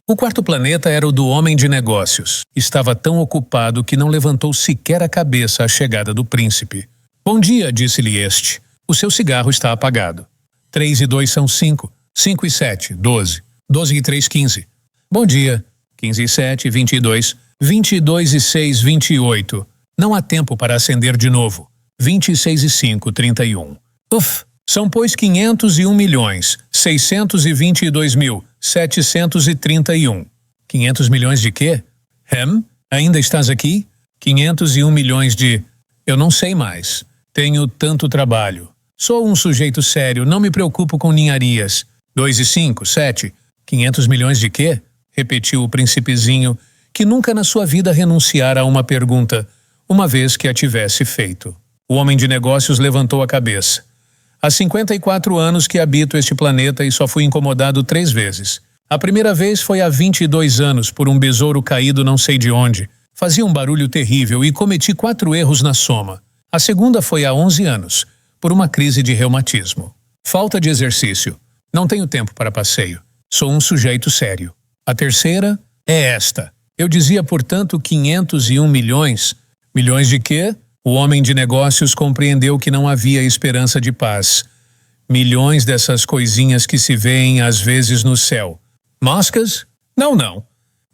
O quarto planeta era o do homem de negócios. Estava tão ocupado que não levantou sequer a cabeça à chegada do príncipe. Bom dia, disse-lhe este. O seu cigarro está apagado. 3 e 2 são 5. 5 e 7, 12. 12 e 3, 15. Bom dia. 15 e 7, 22. 22 e 6, 28. Não há tempo para acender de novo. 26 e 5, 31. Uf! São, pois, 501.622.731. 500 milhões de quê? Ainda estás aqui? 501 milhões de... Eu não sei mais. Tenho tanto trabalho. Sou um sujeito sério, não me preocupo com ninharias. 2 e 5, 7. 500 milhões de quê? Repetiu o príncipezinho, que nunca na sua vida renunciara a uma pergunta, uma vez que a tivesse feito. O homem de negócios levantou a cabeça. Há 54 anos que habito este planeta e só fui incomodado 3 vezes. A primeira vez foi há 22 anos por um besouro caído não sei de onde. Fazia um barulho terrível e cometi 4 erros na soma. A segunda foi há 11 anos, por uma crise de reumatismo. Falta de exercício. Não tenho tempo para passeio. Sou um sujeito sério. A terceira é esta. Eu dizia, portanto, 501 milhões. Milhões de quê? O homem de negócios compreendeu que não havia esperança de paz. Milhões dessas coisinhas que se veem às vezes no céu. Moscas? Não.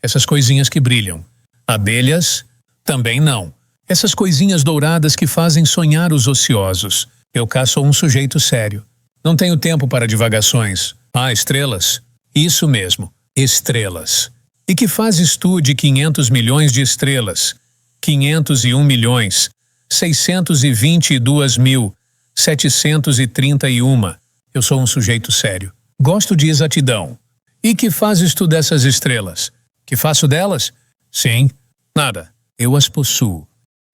Essas coisinhas que brilham. Abelhas? Também não. Essas coisinhas douradas que fazem sonhar os ociosos. Eu cá sou um sujeito sério. Não tenho tempo para divagações. Ah, estrelas? Isso mesmo, estrelas. E que fazes tu de 500 milhões de estrelas? 501 milhões. 622.731. Eu sou um sujeito sério. Gosto de exatidão. E que fazes tu dessas estrelas? Que faço delas? Sim. Nada. Eu as possuo.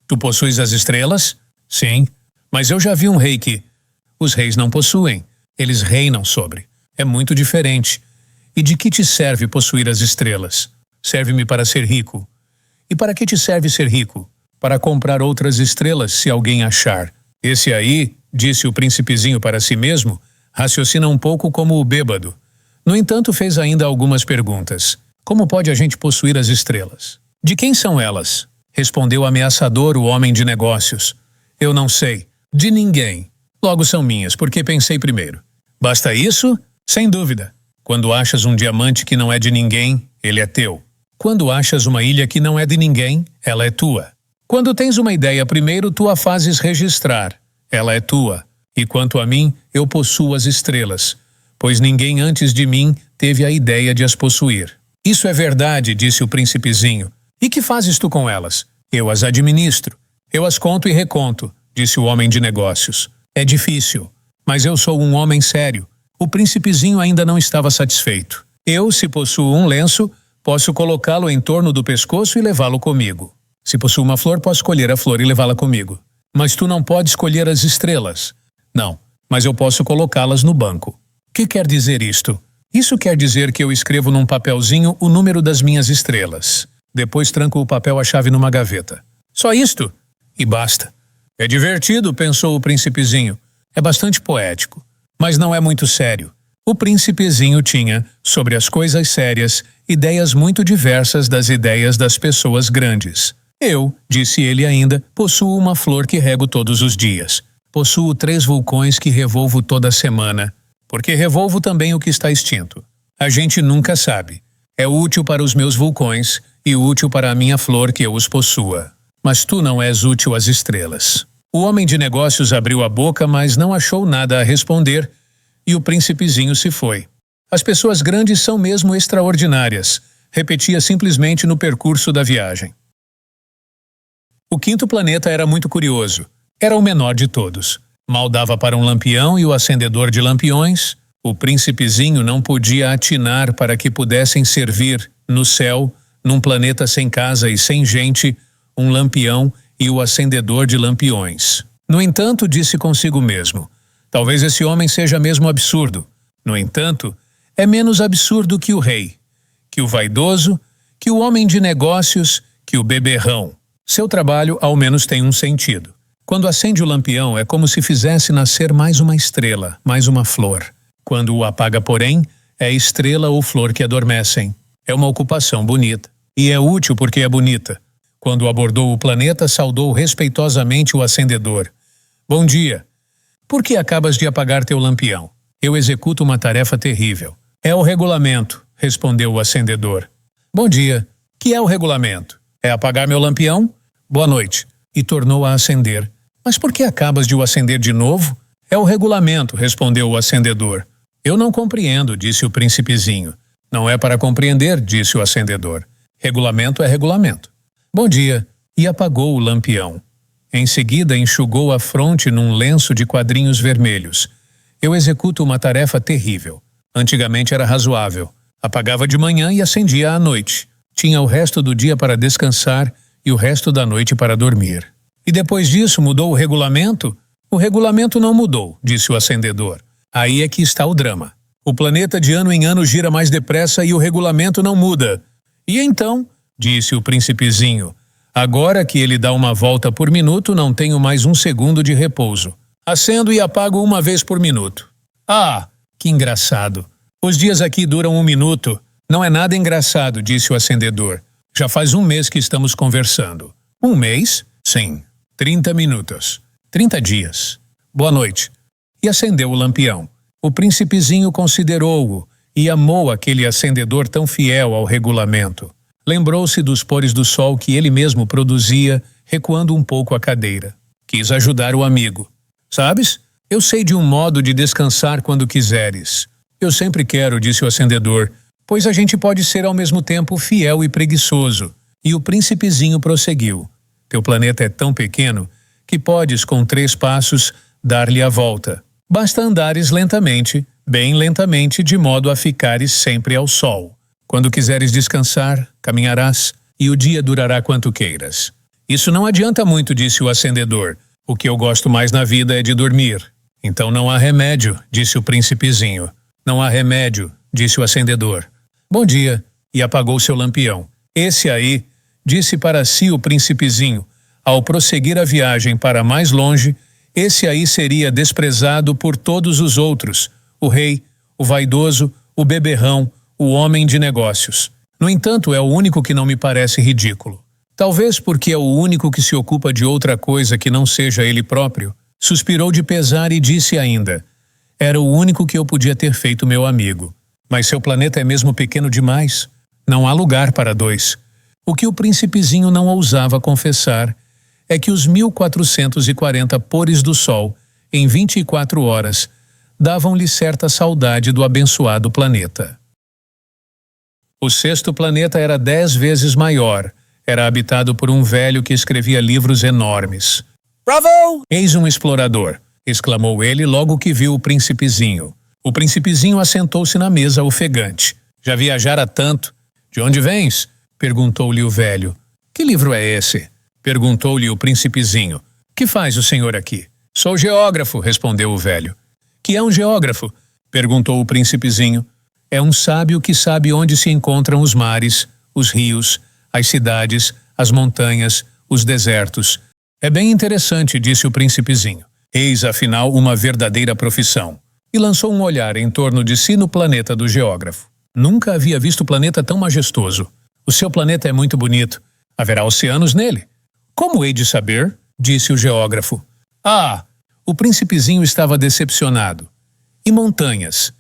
Tu possuis as estrelas? Sim. Mas eu já vi um rei que... Os reis não possuem. Eles reinam sobre. É muito diferente. E de que te serve possuir as estrelas? Serve-me para ser rico. E para que te serve ser rico? Para comprar outras estrelas, se alguém achar. Esse aí, disse o príncipezinho para si mesmo, raciocina um pouco como o bêbado. No entanto, fez ainda algumas perguntas. Como pode a gente possuir as estrelas? De quem são elas? Respondeu ameaçador o homem de negócios. Eu não sei. De ninguém. Logo são minhas, porque pensei primeiro. Basta isso? Sem dúvida. Quando achas um diamante que não é de ninguém, ele é teu. Quando achas uma ilha que não é de ninguém, ela é tua. Quando tens uma ideia primeiro, tu a fazes registrar. Ela é tua. E quanto a mim, eu possuo as estrelas, pois ninguém antes de mim teve a ideia de as possuir. Isso é verdade, disse o príncipezinho. E que fazes tu com elas? Eu as administro. Eu as conto e reconto, disse o homem de negócios. É difícil, mas eu sou um homem sério. O príncipezinho ainda não estava satisfeito. Eu, se possuo um lenço, posso colocá-lo em torno do pescoço e levá-lo comigo. Se possuo uma flor, posso colher a flor e levá-la comigo. Mas tu não podes colher as estrelas. Não, mas eu posso colocá-las no banco. O que quer dizer isto? Isso quer dizer que eu escrevo num papelzinho o número das minhas estrelas. Depois tranco o papel a chave numa gaveta. Só isto? E basta. É divertido, pensou o príncipezinho. É bastante poético, mas não é muito sério. O príncipezinho tinha, sobre as coisas sérias, ideias muito diversas das ideias das pessoas grandes. Eu, disse ele ainda, possuo uma flor que rego todos os dias. Possuo 3 vulcões que revolvo toda semana, porque revolvo também o que está extinto. A gente nunca sabe. É útil para os meus vulcões e útil para a minha flor que eu os possua. Mas tu não és útil às estrelas. O homem de negócios abriu a boca, mas não achou nada a responder, e o príncipezinho se foi. As pessoas grandes são mesmo extraordinárias, repetia simplesmente no percurso da viagem. O 5º planeta era muito curioso. Era o menor de todos. Mal dava para um lampião e o acendedor de lampiões. O príncipezinho não podia atinar para que pudessem servir, no céu, num planeta sem casa e sem gente, um lampião e o acendedor de lampiões. No entanto, disse consigo mesmo, talvez esse homem seja mesmo absurdo. No entanto, é menos absurdo que o rei, que o vaidoso, que o homem de negócios, que o beberrão. Seu trabalho ao menos tem um sentido. Quando acende o lampião é como se fizesse nascer mais uma estrela, mais uma flor. Quando o apaga, porém, é estrela ou flor que adormecem. É uma ocupação bonita. E é útil porque é bonita. Quando abordou o planeta, saudou respeitosamente o acendedor. Bom dia. Por que acabas de apagar teu lampião? Eu executo uma tarefa terrível. É o regulamento, respondeu o acendedor. Bom dia. Que é o regulamento? É apagar meu lampião? Boa noite. E tornou a acender. Mas por que acabas de o acender de novo? É o regulamento, respondeu o acendedor. Eu não compreendo, disse o príncipezinho. Não é para compreender, disse o acendedor. Regulamento é regulamento. Bom dia. E apagou o lampião. Em seguida, enxugou a fronte num lenço de quadrinhos vermelhos. Eu executo uma tarefa terrível. Antigamente era razoável. Apagava de manhã e acendia à noite. Tinha o resto do dia para descansar e o resto da noite para dormir. E depois disso mudou o regulamento? O regulamento não mudou, disse o acendedor. Aí é que está o drama. O planeta de ano em ano gira mais depressa e o regulamento não muda. E então, disse o príncipezinho, agora que ele dá uma volta por minuto, não tenho mais um segundo de repouso. Acendo e apago uma vez por minuto. Ah, que engraçado. Os dias aqui duram 1 minuto. Não é nada engraçado, disse o acendedor. Já faz 1 mês que estamos conversando. 1 mês? Sim. 30 minutos. 30 dias. Boa noite. E acendeu o lampião. O príncipezinho considerou-o e amou aquele acendedor tão fiel ao regulamento. Lembrou-se dos pores do sol que ele mesmo produzia, recuando um pouco a cadeira. Quis ajudar o amigo. Sabes, eu sei de um modo de descansar quando quiseres. Eu sempre quero, disse o acendedor, pois a gente pode ser ao mesmo tempo fiel e preguiçoso. E o príncipezinho prosseguiu. Teu planeta é tão pequeno que podes, com 3 passos, dar-lhe a volta. Basta andares lentamente, bem lentamente, de modo a ficares sempre ao sol. Quando quiseres descansar, caminharás, e o dia durará quanto queiras. Isso não adianta muito, disse o acendedor. O que eu gosto mais na vida é de dormir. Então não há remédio, disse o príncipezinho. Não há remédio, disse o acendedor. Bom dia, e apagou seu lampião. Esse aí, disse para si o príncipezinho, ao prosseguir a viagem para mais longe, esse aí seria desprezado por todos os outros, o rei, o vaidoso, o beberrão, o homem de negócios. No entanto, é o único que não me parece ridículo. Talvez porque é o único que se ocupa de outra coisa que não seja ele próprio, suspirou de pesar e disse ainda, era o único que eu podia ter feito meu amigo. Mas seu planeta é mesmo pequeno demais. Não há lugar para dois. O que o príncipezinho não ousava confessar é que os 1440 pores do sol, em 24 horas, davam-lhe certa saudade do abençoado planeta. O sexto planeta era 10 vezes maior. Era habitado por um velho que escrevia livros enormes. Bravo! Eis um explorador, exclamou ele logo que viu o príncipezinho. O príncipezinho assentou-se na mesa ofegante. Já viajara tanto. De onde vens? Perguntou-lhe o velho. Que livro é esse? Perguntou-lhe o príncipezinho. Que faz o senhor aqui? Sou geógrafo, respondeu o velho. Que é um geógrafo? Perguntou o príncipezinho. É um sábio que sabe onde se encontram os mares, os rios, as cidades, as montanhas, os desertos. É bem interessante, disse o príncipezinho. Eis, afinal, uma verdadeira profissão. E lançou um olhar em torno de si no planeta do geógrafo. Nunca havia visto planeta tão majestoso. O seu planeta é muito bonito. Haverá oceanos nele. Como hei de saber? Disse o geógrafo. Ah! O príncipezinho estava decepcionado. E montanhas?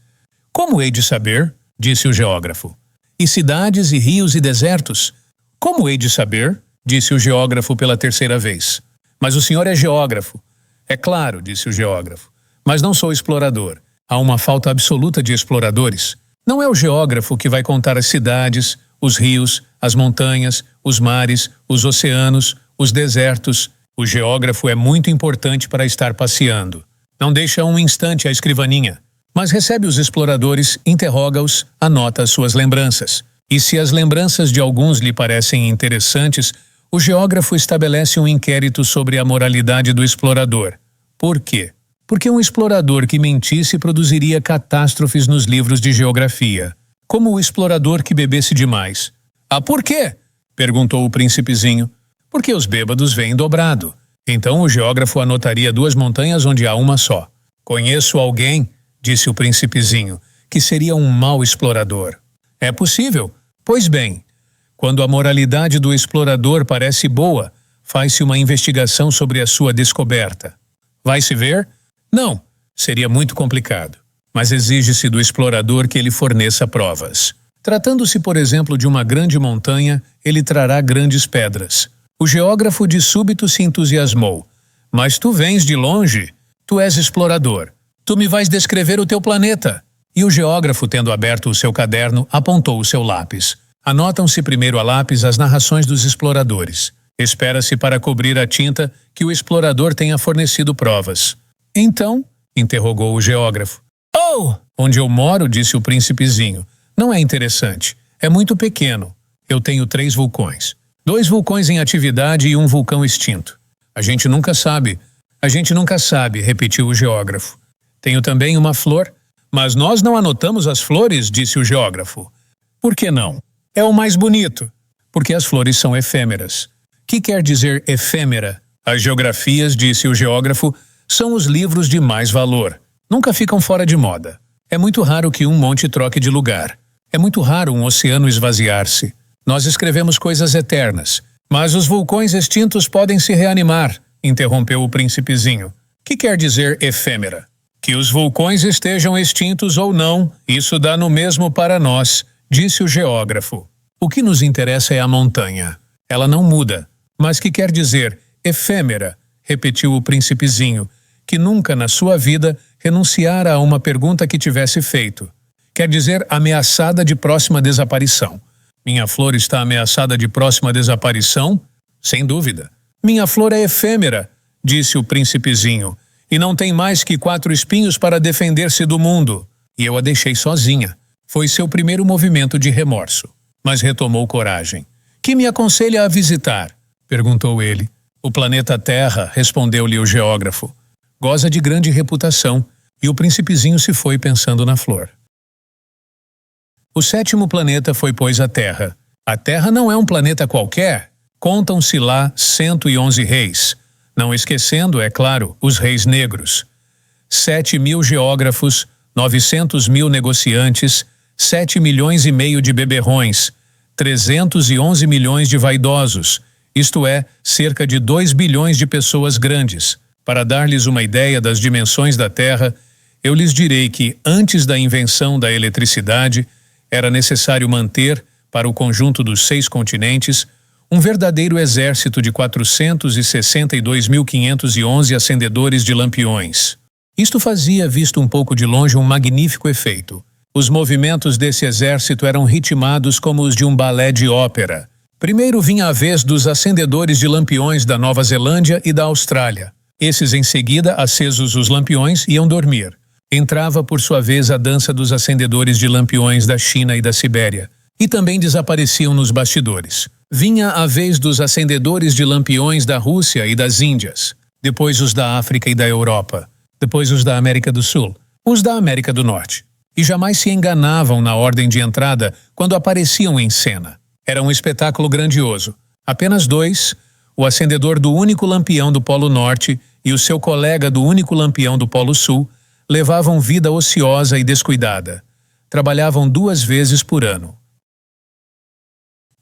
Como hei de saber? Disse o geógrafo. E cidades e rios e desertos? Como hei de saber? Disse o geógrafo pela terceira vez. Mas o senhor é geógrafo. É claro, disse o geógrafo. Mas não sou explorador. Há uma falta absoluta de exploradores. Não é o geógrafo que vai contar as cidades, os rios, as montanhas, os mares, os oceanos, os desertos. O geógrafo é muito importante para estar passeando. Não deixa um instante a escrivaninha, mas recebe os exploradores, interroga-os, anota as suas lembranças. E se as lembranças de alguns lhe parecem interessantes, o geógrafo estabelece um inquérito sobre a moralidade do explorador. Por quê? Porque um explorador que mentisse produziria catástrofes nos livros de geografia, como o explorador que bebesse demais. Ah, por quê? Perguntou o príncipezinho. Porque os bêbados vêm dobrado. Então o geógrafo anotaria 2 montanhas onde há uma só. Conheço alguém, disse o príncipezinho, que seria um mau explorador. É possível? Pois bem, quando a moralidade do explorador parece boa, faz-se uma investigação sobre a sua descoberta. Vai-se ver? Não, seria muito complicado. Mas exige-se do explorador que ele forneça provas. Tratando-se, por exemplo, de uma grande montanha, ele trará grandes pedras. O geógrafo de súbito se entusiasmou. Mas tu vens de longe? Tu és explorador. Tu me vais descrever o teu planeta. E o geógrafo, tendo aberto o seu caderno, apontou o seu lápis. Anotam-se primeiro a lápis as narrações dos exploradores. Espera-se para cobrir a tinta que o explorador tenha fornecido provas. Então, interrogou o geógrafo. Oh! Onde eu moro, disse o príncipezinho. Não é interessante. É muito pequeno. Eu tenho 3 vulcões. 2 vulcões em atividade e um vulcão extinto. A gente nunca sabe. A gente nunca sabe, repetiu o geógrafo. Tenho também uma flor. Mas nós não anotamos as flores, disse o geógrafo. Por que não? É o mais bonito. Porque as flores são efêmeras. Que quer dizer efêmera? As geografias, disse o geógrafo, são os livros de mais valor. Nunca ficam fora de moda. É muito raro que um monte troque de lugar. É muito raro um oceano esvaziar-se. Nós escrevemos coisas eternas. Mas os vulcões extintos podem se reanimar, interrompeu o príncipezinho. Que quer dizer efêmera? Que os vulcões estejam extintos ou não, isso dá no mesmo para nós, disse o geógrafo. O que nos interessa é a montanha. Ela não muda. Mas que quer dizer efêmera, repetiu o príncipezinho, que nunca na sua vida renunciara a uma pergunta que tivesse feito. Quer dizer ameaçada de próxima desaparição. Minha flor está ameaçada de próxima desaparição? Sem dúvida. Minha flor é efêmera, disse o príncipezinho, e não tem mais que 4 espinhos para defender-se do mundo. E eu a deixei sozinha. Foi seu primeiro movimento de remorso. Mas retomou coragem. Que me aconselha a visitar? Perguntou ele. O planeta Terra, respondeu-lhe o geógrafo. Goza de grande reputação, e o príncipezinho se foi pensando na flor. O 7º planeta foi, pois, a Terra. A Terra não é um planeta qualquer. Contam-se lá 111 reis. Não esquecendo, é claro, os reis negros. 7.000 geógrafos, 900.000 negociantes, 7 milhões e meio de beberrões, 311 milhões de vaidosos, isto é, cerca de 2 bilhões de pessoas grandes. Para dar-lhes uma ideia das dimensões da Terra, eu lhes direi que, antes da invenção da eletricidade, era necessário manter, para o conjunto dos 6 continentes, um verdadeiro exército de 462.511 acendedores de lampiões. Isto fazia, visto um pouco de longe, um magnífico efeito. Os movimentos desse exército eram ritmados como os de um balé de ópera. Primeiro vinha a vez dos acendedores de lampiões da Nova Zelândia e da Austrália. Esses, em seguida, acesos os lampiões, iam dormir. Entrava, por sua vez, a dança dos acendedores de lampiões da China e da Sibéria, e também desapareciam nos bastidores. Vinha a vez dos acendedores de lampiões da Rússia e das Índias, depois os da África e da Europa, depois os da América do Sul, os da América do Norte. E jamais se enganavam na ordem de entrada quando apareciam em cena. Era um espetáculo grandioso. Apenas 2, o acendedor do único lampião do Polo Norte e o seu colega do único lampião do Polo Sul, levavam vida ociosa e descuidada. Trabalhavam 2 vezes por ano.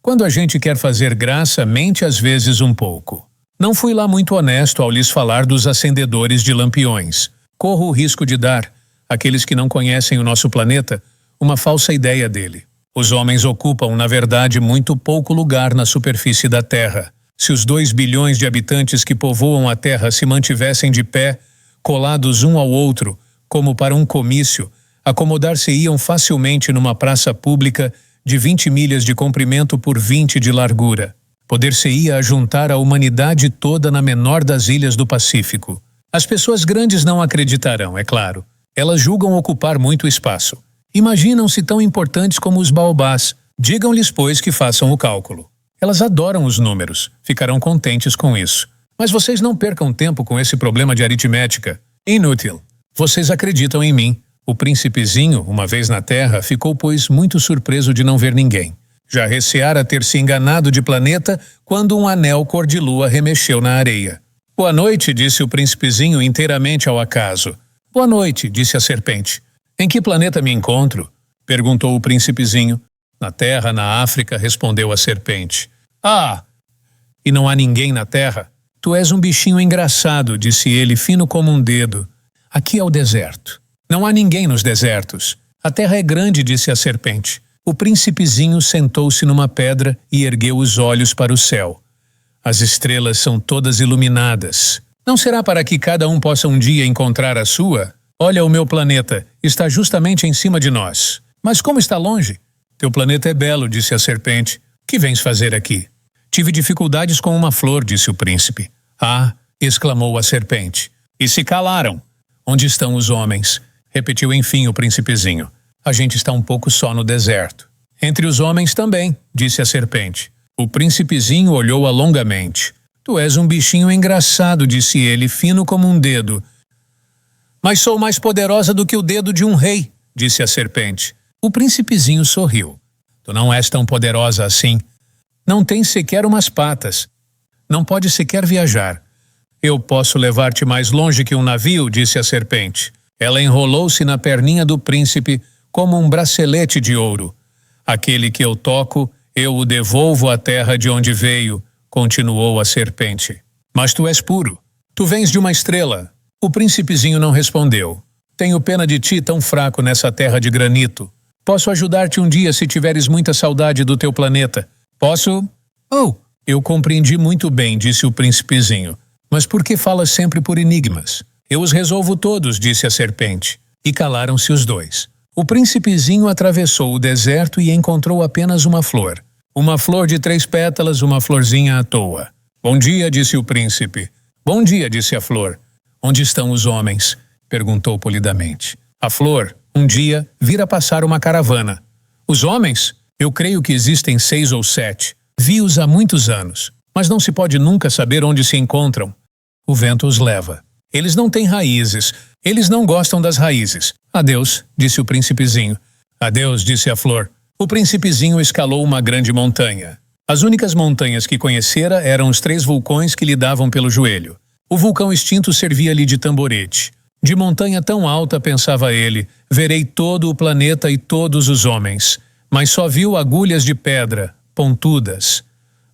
Quando a gente quer fazer graça, mente às vezes um pouco. Não fui lá muito honesto ao lhes falar dos acendedores de lampiões. Corro o risco de dar, àqueles que não conhecem o nosso planeta, uma falsa ideia dele. Os homens ocupam, na verdade, muito pouco lugar na superfície da Terra. Se os 2 bilhões de habitantes que povoam a Terra se mantivessem de pé, colados um ao outro, como para um comício, acomodar-se-iam facilmente numa praça pública de 20 milhas de comprimento por 20 de largura. Poder-se-ia ajuntar a humanidade toda na menor das ilhas do Pacífico. As pessoas grandes não acreditarão, é claro. Elas julgam ocupar muito espaço. Imaginam-se tão importantes como os baobás. Digam-lhes, pois, que façam o cálculo. Elas adoram os números. Ficarão contentes com isso. Mas vocês não percam tempo com esse problema de aritmética. Inútil. Vocês acreditam em mim. O príncipezinho, uma vez na Terra, ficou, pois, muito surpreso de não ver ninguém. Já receara ter se enganado de planeta quando um anel cor-de-lua remexeu na areia. Boa noite, disse o príncipezinho inteiramente ao acaso. Boa noite, disse a serpente. Em que planeta me encontro? Perguntou o príncipezinho. Na Terra, na África, respondeu a serpente. Ah! E não há ninguém na Terra? Tu és um bichinho engraçado, disse ele, fino como um dedo. Aqui é o deserto. Não há ninguém nos desertos. A terra é grande, disse a serpente. O príncipezinho sentou-se numa pedra e ergueu os olhos para o céu. As estrelas são todas iluminadas. Não será para que cada um possa um dia encontrar a sua? Olha o meu planeta, está justamente em cima de nós. Mas como está longe? Teu planeta é belo, disse a serpente. Que vens fazer aqui? Tive dificuldades com uma flor, disse o príncipe. Ah, exclamou a serpente. E se calaram. Onde estão os homens? Repetiu enfim o príncipezinho. A gente está um pouco só no deserto. Entre os homens também, disse a serpente. O príncipezinho olhou-a longamente. Tu és um bichinho engraçado, disse ele, fino como um dedo. Mas sou mais poderosa do que o dedo de um rei, disse a serpente. O príncipezinho sorriu. Tu não és tão poderosa assim. Não tens sequer umas patas. Não podes sequer viajar. Eu posso levar-te mais longe que um navio, disse a serpente. Ela enrolou-se na perninha do príncipe como um bracelete de ouro. Aquele que eu toco, eu o devolvo à terra de onde veio, continuou a serpente. Mas tu és puro. Tu vens de uma estrela. O príncipezinho não respondeu. Tenho pena de ti tão fraco nessa terra de granito. Posso ajudar-te um dia se tiveres muita saudade do teu planeta. Posso? Oh, eu compreendi muito bem, disse o príncipezinho. Mas por que falas sempre por enigmas? Eu os resolvo todos, disse a serpente. E calaram-se os dois. O príncipezinho atravessou o deserto e encontrou apenas uma flor. Uma flor de 3 pétalas, uma florzinha à toa. Bom dia, disse o príncipe. Bom dia, disse a flor. Onde estão os homens? Perguntou polidamente. A flor, um dia, vira passar uma caravana. Os homens? Eu creio que existem 6 ou 7. Vi-os há muitos anos, mas não se pode nunca saber onde se encontram. O vento os leva. Eles não têm raízes. Eles não gostam das raízes. Adeus, disse o príncipezinho. Adeus, disse a flor. O príncipezinho escalou uma grande montanha. As únicas montanhas que conhecera eram os 3 vulcões que lhe davam pelo joelho. O vulcão extinto servia-lhe de tamborete. De montanha tão alta, pensava ele, verei todo o planeta e todos os homens. Mas só viu agulhas de pedra, pontudas.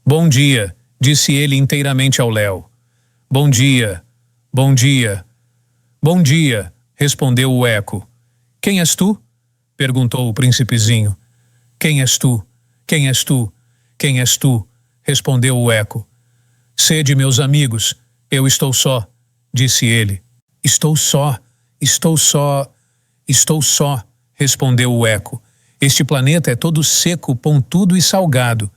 Bom dia, disse ele inteiramente ao léu. Bom dia, bom dia, bom dia, respondeu o eco. Quem és tu? Perguntou o príncipezinho. Quem és tu? Quem és tu? Quem és tu? Respondeu o eco. Sede meus amigos, eu estou só, disse ele. Estou só, estou só, estou só, respondeu o eco. Este planeta é todo seco, pontudo e salgado.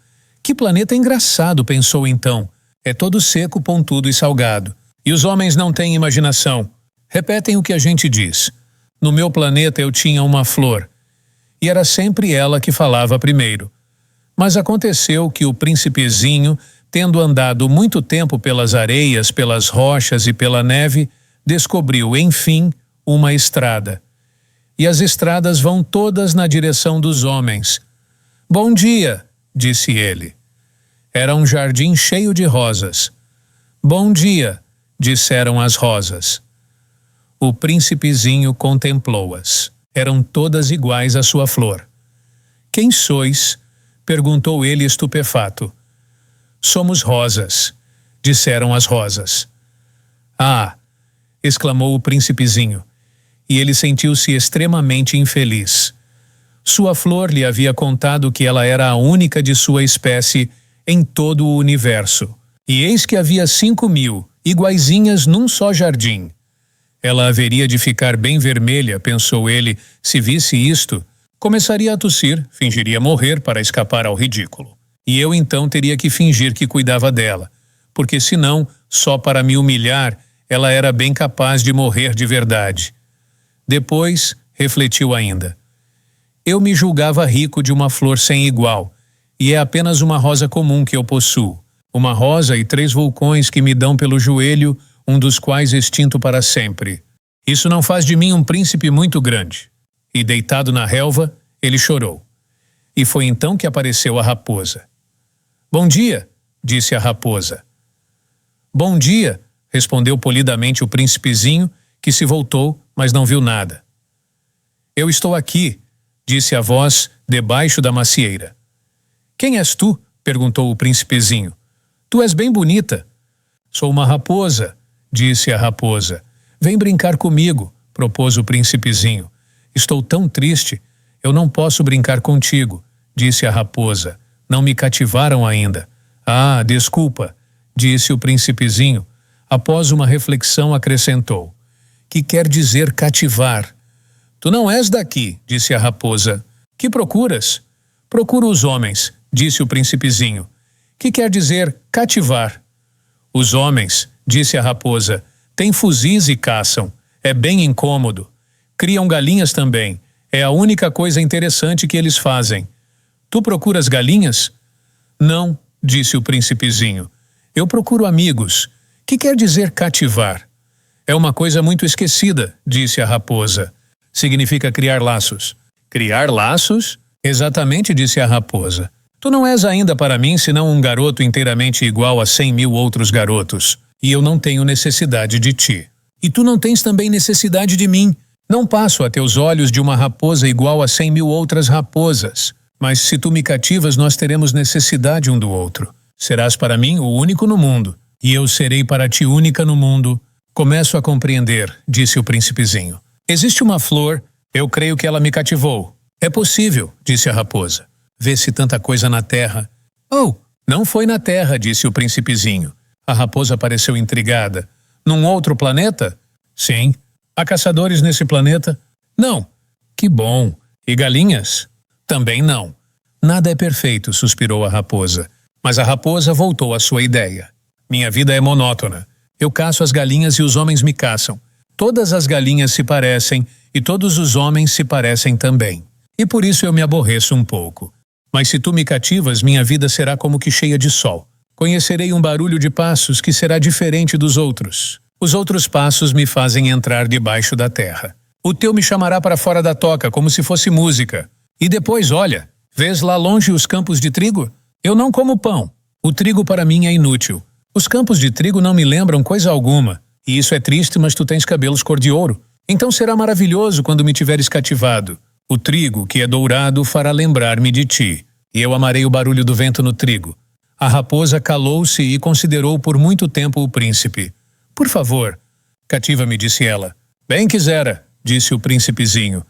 Que planeta engraçado, pensou então. É todo seco, pontudo e salgado. E os homens não têm imaginação. Repetem o que a gente diz. No meu planeta eu tinha uma flor. E era sempre ela que falava primeiro. Mas aconteceu que o príncipezinho, tendo andado muito tempo pelas areias, pelas rochas e pela neve, descobriu, enfim, uma estrada. E as estradas vão todas na direção dos homens. Bom dia, disse ele. Era um jardim cheio de rosas. Bom dia, disseram as rosas. O príncipezinho contemplou-as. Eram todas iguais à sua flor. Quem sois? Perguntou ele estupefato. Somos rosas, disseram as rosas. Ah! Exclamou o príncipezinho. E ele sentiu-se extremamente infeliz. Sua flor lhe havia contado que ela era a única de sua espécie em todo o universo. E eis que havia 5.000, iguaizinhas num só jardim. Ela haveria de ficar bem vermelha, pensou ele, se visse isto. Começaria a tossir, fingiria morrer para escapar ao ridículo. E eu então teria que fingir que cuidava dela, porque senão, só para me humilhar, ela era bem capaz de morrer de verdade. Depois, refletiu ainda. Eu me julgava rico de uma flor sem igual, e é apenas uma rosa comum que eu possuo. Uma rosa e 3 vulcões que me dão pelo joelho, um dos quais extinto para sempre. Isso não faz de mim um príncipe muito grande. E deitado na relva, ele chorou. E foi então que apareceu a raposa. Bom dia, disse a raposa. Bom dia, respondeu polidamente o príncipezinho, que se voltou, mas não viu nada. Eu estou aqui, disse a voz debaixo da macieira. Quem és tu? Perguntou o príncipezinho. Tu és bem bonita. Sou uma raposa, disse a raposa. Vem brincar comigo, propôs o príncipezinho. Estou tão triste, eu não posso brincar contigo, disse a raposa. Não me cativaram ainda. Ah, desculpa, disse o príncipezinho. Após uma reflexão acrescentou. Que quer dizer cativar? Tu não és daqui, disse a raposa. Que procuras? Procuro os homens, disse o príncipezinho. Que quer dizer cativar? Os homens, disse a raposa, têm fuzis e caçam. É bem incômodo. Criam galinhas também. É a única coisa interessante que eles fazem. Tu procuras galinhas? Não, disse o príncipezinho. Eu procuro amigos. Que quer dizer cativar? É uma coisa muito esquecida, disse a raposa. Significa criar laços. Criar laços? Exatamente, disse a raposa. Tu não és ainda para mim senão um garoto inteiramente igual a 100.000 outros garotos. E eu não tenho necessidade de ti. E tu não tens também necessidade de mim. Não passo a teus olhos de uma raposa igual a 100.000 outras raposas. Mas se tu me cativas, nós teremos necessidade um do outro. Serás para mim o único no mundo. E eu serei para ti única no mundo. Começo a compreender, disse o príncipezinho. Existe uma flor, eu creio que ela me cativou. É possível, disse a raposa. Vê-se tanta coisa na terra. Oh, não foi na terra, disse o príncipezinho. A raposa pareceu intrigada. Num outro planeta? Sim. Há caçadores nesse planeta? Não. Que bom. E galinhas? Também não. Nada é perfeito, suspirou a raposa. Mas a raposa voltou à sua ideia. Minha vida é monótona. Eu caço as galinhas e os homens me caçam. Todas as galinhas se parecem e todos os homens se parecem também. E por isso eu me aborreço um pouco. Mas se tu me cativas, minha vida será como que cheia de sol. Conhecerei um barulho de passos que será diferente dos outros. Os outros passos me fazem entrar debaixo da terra. O teu me chamará para fora da toca, como se fosse música. E depois, olha, vês lá longe os campos de trigo? Eu não como pão. O trigo para mim é inútil. Os campos de trigo não me lembram coisa alguma. E isso é triste, mas tu tens cabelos cor de ouro. Então será maravilhoso quando me tiveres cativado. O trigo, que é dourado, fará lembrar-me de ti. E eu amarei o barulho do vento no trigo. A raposa calou-se e considerou por muito tempo o príncipe. Por favor, cativa-me, disse ela. Bem quisera, disse o príncipezinho.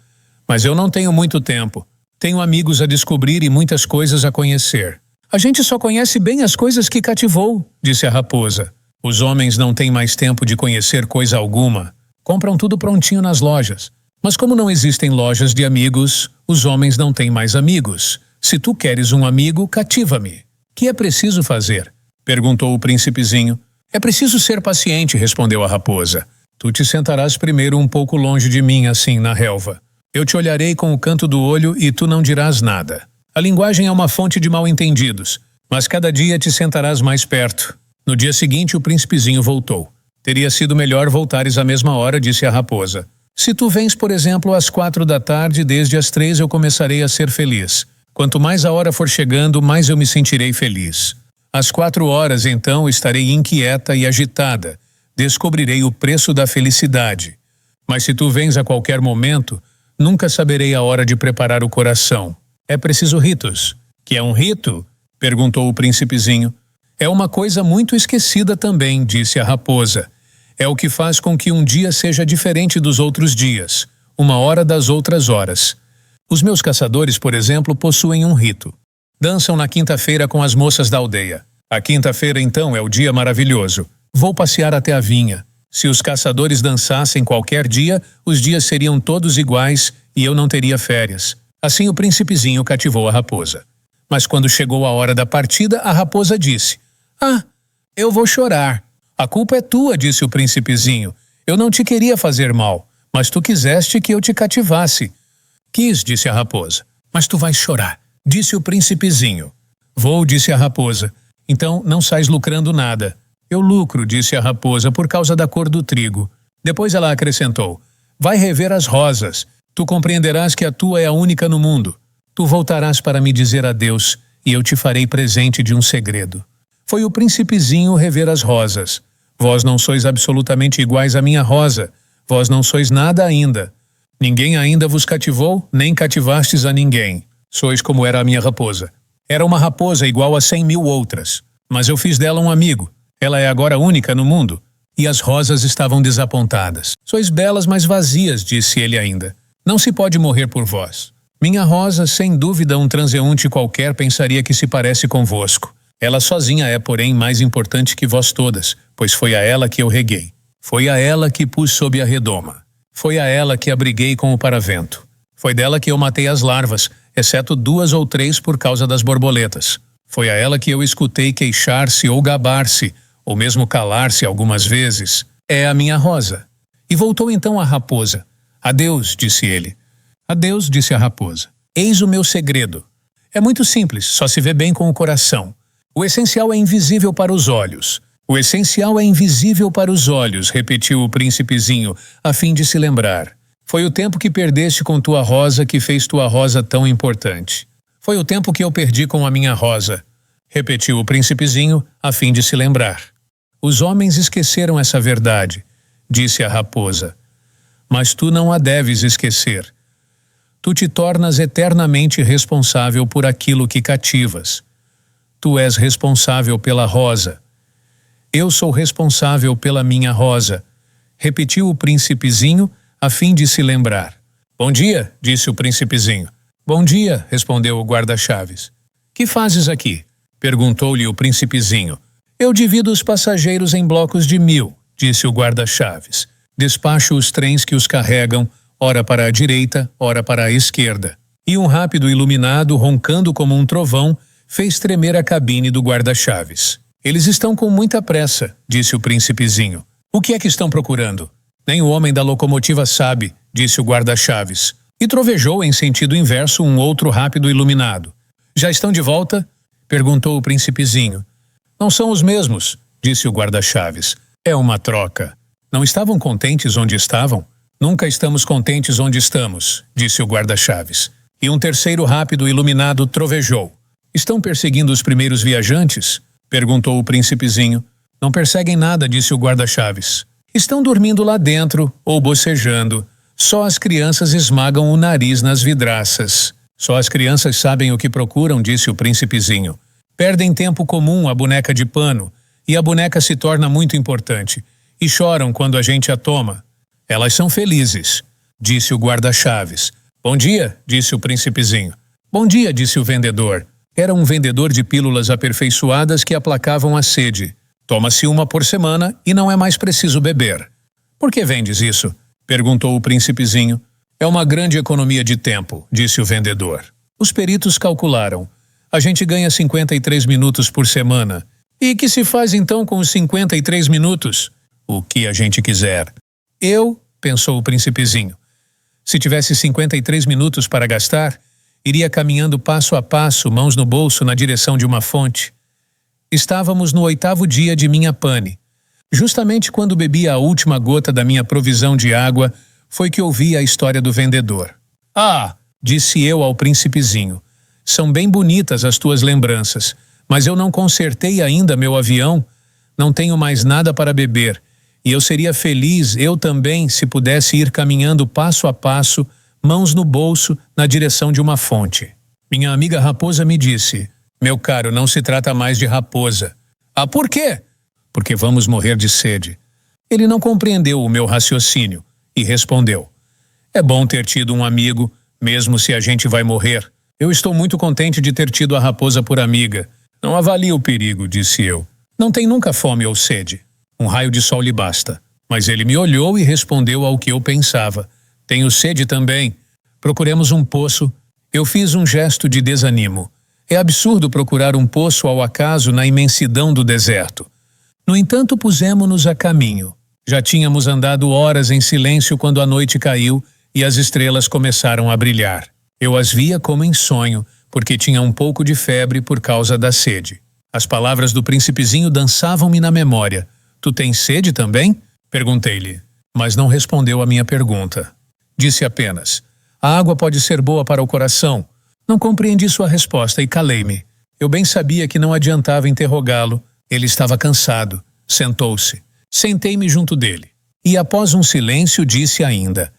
Mas eu não tenho muito tempo. Tenho amigos a descobrir e muitas coisas a conhecer. A gente só conhece bem as coisas que cativou, disse a raposa. Os homens não têm mais tempo de conhecer coisa alguma. Compram tudo prontinho nas lojas. Mas como não existem lojas de amigos, os homens não têm mais amigos. Se tu queres um amigo, cativa-me. Que é preciso fazer? Perguntou o príncipezinho. É preciso ser paciente, respondeu a raposa. Tu te sentarás primeiro um pouco longe de mim, assim, na relva. Eu te olharei com o canto do olho e tu não dirás nada. A linguagem é uma fonte de mal-entendidos, mas cada dia te sentarás mais perto. No dia seguinte, o príncipezinho voltou. Teria sido melhor voltares à mesma hora, disse a raposa. Se tu vens, por exemplo, às 4 da tarde, desde as 3 eu começarei a ser feliz. Quanto mais a hora for chegando, mais eu me sentirei feliz. Às 4 horas, então, estarei inquieta e agitada. Descobrirei o preço da felicidade. Mas se tu vens a qualquer momento, nunca saberei a hora de preparar o coração. É preciso ritos. Que é um rito? Perguntou o príncipezinho. É uma coisa muito esquecida também, disse a raposa. É o que faz com que um dia seja diferente dos outros dias, uma hora das outras horas. Os meus caçadores, por exemplo, possuem um rito. Dançam na quinta-feira com as moças da aldeia. A quinta-feira, então, é o dia maravilhoso. Vou passear até a vinha. Se os caçadores dançassem qualquer dia, os dias seriam todos iguais e eu não teria férias. Assim o príncipezinho cativou a raposa. Mas quando chegou a hora da partida, a raposa disse: Ah, eu vou chorar. A culpa é tua, disse o príncipezinho. Eu não te queria fazer mal, mas tu quiseste que eu te cativasse. Quis, disse a raposa. Mas tu vais chorar, disse o príncipezinho. Vou, disse a raposa. Então não sais lucrando nada. Eu lucro, disse a raposa, por causa da cor do trigo. Depois ela acrescentou: Vai rever as rosas. Tu compreenderás que a tua é a única no mundo. Tu voltarás para me dizer adeus, e eu te farei presente de um segredo. Foi o príncipezinho rever as rosas. Vós não sois absolutamente iguais à minha rosa. Vós não sois nada ainda. Ninguém ainda vos cativou, nem cativastes a ninguém. Sois como era a minha raposa. Era uma raposa igual a 100.000 outras. Mas eu fiz dela um amigo. Ela é agora única no mundo. E as rosas estavam desapontadas. Sois belas, mas vazias, disse ele ainda. Não se pode morrer por vós. Minha rosa, sem dúvida, um transeunte qualquer pensaria que se parece convosco. Ela sozinha é, porém, mais importante que vós todas, pois foi a ela que eu reguei. Foi a ela que pus sob a redoma. Foi a ela que abriguei com o paravento. Foi dela que eu matei as larvas, exceto 2 ou 3 por causa das borboletas. Foi a ela que eu escutei queixar-se ou gabar-se, ou mesmo calar-se algumas vezes. É a minha rosa. E voltou então a raposa. Adeus, disse ele. Adeus, disse a raposa. Eis o meu segredo. É muito simples, só se vê bem com o coração. O essencial é invisível para os olhos. O essencial é invisível para os olhos, repetiu o príncipezinho, a fim de se lembrar. Foi o tempo que perdeste com tua rosa que fez tua rosa tão importante. Foi o tempo que eu perdi com a minha rosa, repetiu o príncipezinho, a fim de se lembrar. Os homens esqueceram essa verdade, disse a raposa. Mas tu não a deves esquecer. Tu te tornas eternamente responsável por aquilo que cativas. Tu és responsável pela rosa. Eu sou responsável pela minha rosa, repetiu o príncipezinho, a fim de se lembrar. Bom dia, disse o príncipezinho. Bom dia, respondeu o guarda-chaves. Que fazes aqui? Perguntou-lhe o príncipezinho. Eu divido os passageiros em blocos de 1000, disse o guarda-chaves. Despacho os trens que os carregam, ora para a direita, ora para a esquerda. E um rápido iluminado, roncando como um trovão, fez tremer a cabine do guarda-chaves. Eles estão com muita pressa, disse o príncipezinho. O que é que estão procurando? Nem o homem da locomotiva sabe, disse o guarda-chaves. E trovejou em sentido inverso um outro rápido iluminado. Já estão de volta? Perguntou o príncipezinho. Não são os mesmos, disse o guarda-chaves. É uma troca. Não estavam contentes onde estavam? Nunca estamos contentes onde estamos, disse o guarda-chaves. E um terceiro rápido iluminado trovejou. Estão perseguindo os primeiros viajantes? Perguntou o príncipezinho. Não perseguem nada, disse o guarda-chaves. Estão dormindo lá dentro, ou bocejando. Só as crianças esmagam o nariz nas vidraças. Só as crianças sabem o que procuram, disse o príncipezinho. Perdem tempo comum a boneca de pano, e a boneca se torna muito importante. E choram quando a gente a toma. Elas são felizes, disse o guarda-chaves. Bom dia, disse o príncipezinho. Bom dia, disse o vendedor. Era um vendedor de pílulas aperfeiçoadas que aplacavam a sede. Toma-se uma por semana e não é mais preciso beber. Por que vendes isso? Perguntou o príncipezinho. É uma grande economia de tempo, disse o vendedor. Os peritos calcularam. A gente ganha 53 minutos por semana. E que se faz então com os 53 minutos? O que a gente quiser. Pensou o príncipezinho. Se tivesse 53 minutos para gastar, iria caminhando passo a passo, mãos no bolso, na direção de uma fonte. Estávamos no 8º dia de minha pane. Justamente quando bebia a última gota da minha provisão de água, foi que ouvi a história do vendedor. Ah, disse eu ao príncipezinho, são bem bonitas as tuas lembranças, mas eu não consertei ainda meu avião, não tenho mais nada para beber, e eu seria feliz, eu também, se pudesse ir caminhando passo a passo, mãos no bolso, na direção de uma fonte. Minha amiga raposa me disse, meu caro, não se trata mais de raposa. Ah, por quê? Porque vamos morrer de sede. Ele não compreendeu o meu raciocínio e respondeu, é bom ter tido um amigo, mesmo se a gente vai morrer. Eu estou muito contente de ter tido a raposa por amiga. Não avalie o perigo, disse eu. Não tem nunca fome ou sede. Um raio de sol lhe basta. Mas ele me olhou e respondeu ao que eu pensava. Tenho sede também. Procuremos um poço. Eu fiz um gesto de desanimo. É absurdo procurar um poço ao acaso na imensidão do deserto. No entanto, pusemo-nos a caminho. Já tínhamos andado horas em silêncio quando a noite caiu e as estrelas começaram a brilhar. Eu as via como em sonho, porque tinha um pouco de febre por causa da sede. As palavras do príncipezinho dançavam-me na memória. Tu tens sede também? Perguntei-lhe, mas não respondeu à minha pergunta. Disse apenas, a água pode ser boa para o coração. Não compreendi sua resposta e calei-me. Eu bem sabia que não adiantava interrogá-lo. Ele estava cansado. Sentou-se. Sentei-me junto dele. E após um silêncio disse ainda,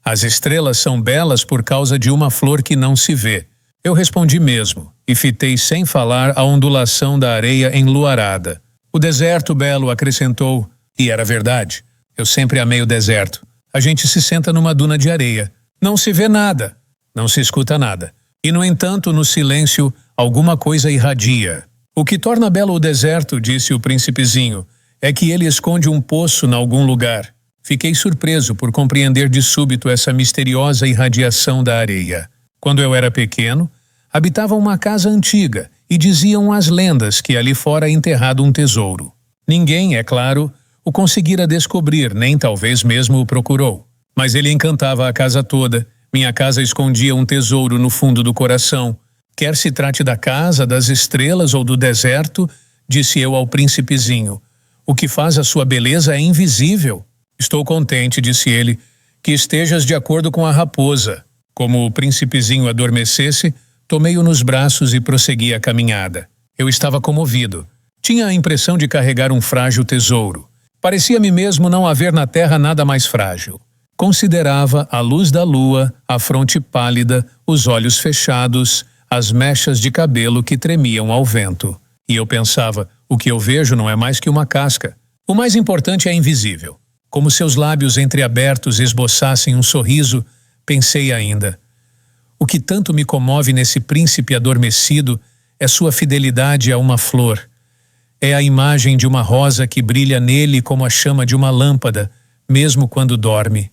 as estrelas são belas por causa de uma flor que não se vê. Eu respondi mesmo, e fitei sem falar a ondulação da areia enluarada. O deserto belo, acrescentou, e era verdade. Eu sempre amei o deserto. A gente se senta numa duna de areia. Não se vê nada, não se escuta nada. E, no entanto, no silêncio, alguma coisa irradia. O que torna belo o deserto, disse o príncipezinho, é que ele esconde um poço em algum lugar. Fiquei surpreso por compreender de súbito essa misteriosa irradiação da areia. Quando eu era pequeno, habitava uma casa antiga e diziam as lendas que ali fora enterrado um tesouro. Ninguém, é claro, o conseguira descobrir, nem talvez mesmo o procurou. Mas ele encantava a casa toda. Minha casa escondia um tesouro no fundo do coração. Quer se trate da casa, das estrelas ou do deserto, disse eu ao príncipezinho. O que faz a sua beleza é invisível. Estou contente, disse ele, que estejas de acordo com a raposa. Como o príncipezinho adormecesse, tomei-o nos braços e prossegui a caminhada. Eu estava comovido. Tinha a impressão de carregar um frágil tesouro. Parecia-me mesmo não haver na terra nada mais frágil. Considerava a luz da lua, a fronte pálida, os olhos fechados, as mechas de cabelo que tremiam ao vento. E eu pensava, o que eu vejo não é mais que uma casca. O mais importante é invisível. Como seus lábios entreabertos esboçassem um sorriso, pensei ainda. O que tanto me comove nesse príncipe adormecido é sua fidelidade a uma flor. É a imagem de uma rosa que brilha nele como a chama de uma lâmpada, mesmo quando dorme.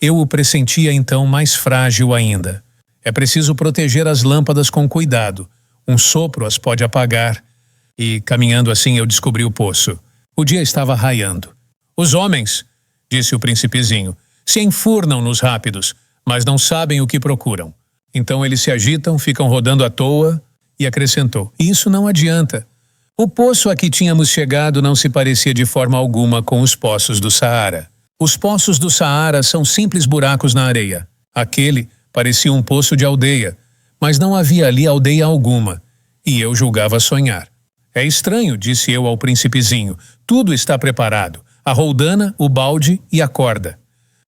Eu o pressentia então mais frágil ainda. É preciso proteger as lâmpadas com cuidado. Um sopro as pode apagar. E, caminhando assim, eu descobri o poço. O dia estava raiando. Os homens, disse o príncipezinho, se enfurnam nos rápidos, mas não sabem o que procuram. Então eles se agitam, ficam rodando à toa, e acrescentou, isso não adianta. O poço a que tínhamos chegado não se parecia de forma alguma com os poços do Saara. Os poços do Saara são simples buracos na areia. Aquele parecia um poço de aldeia, mas não havia ali aldeia alguma, e eu julgava sonhar. É estranho, disse eu ao príncipezinho, tudo está preparado, a roldana, o balde e a corda.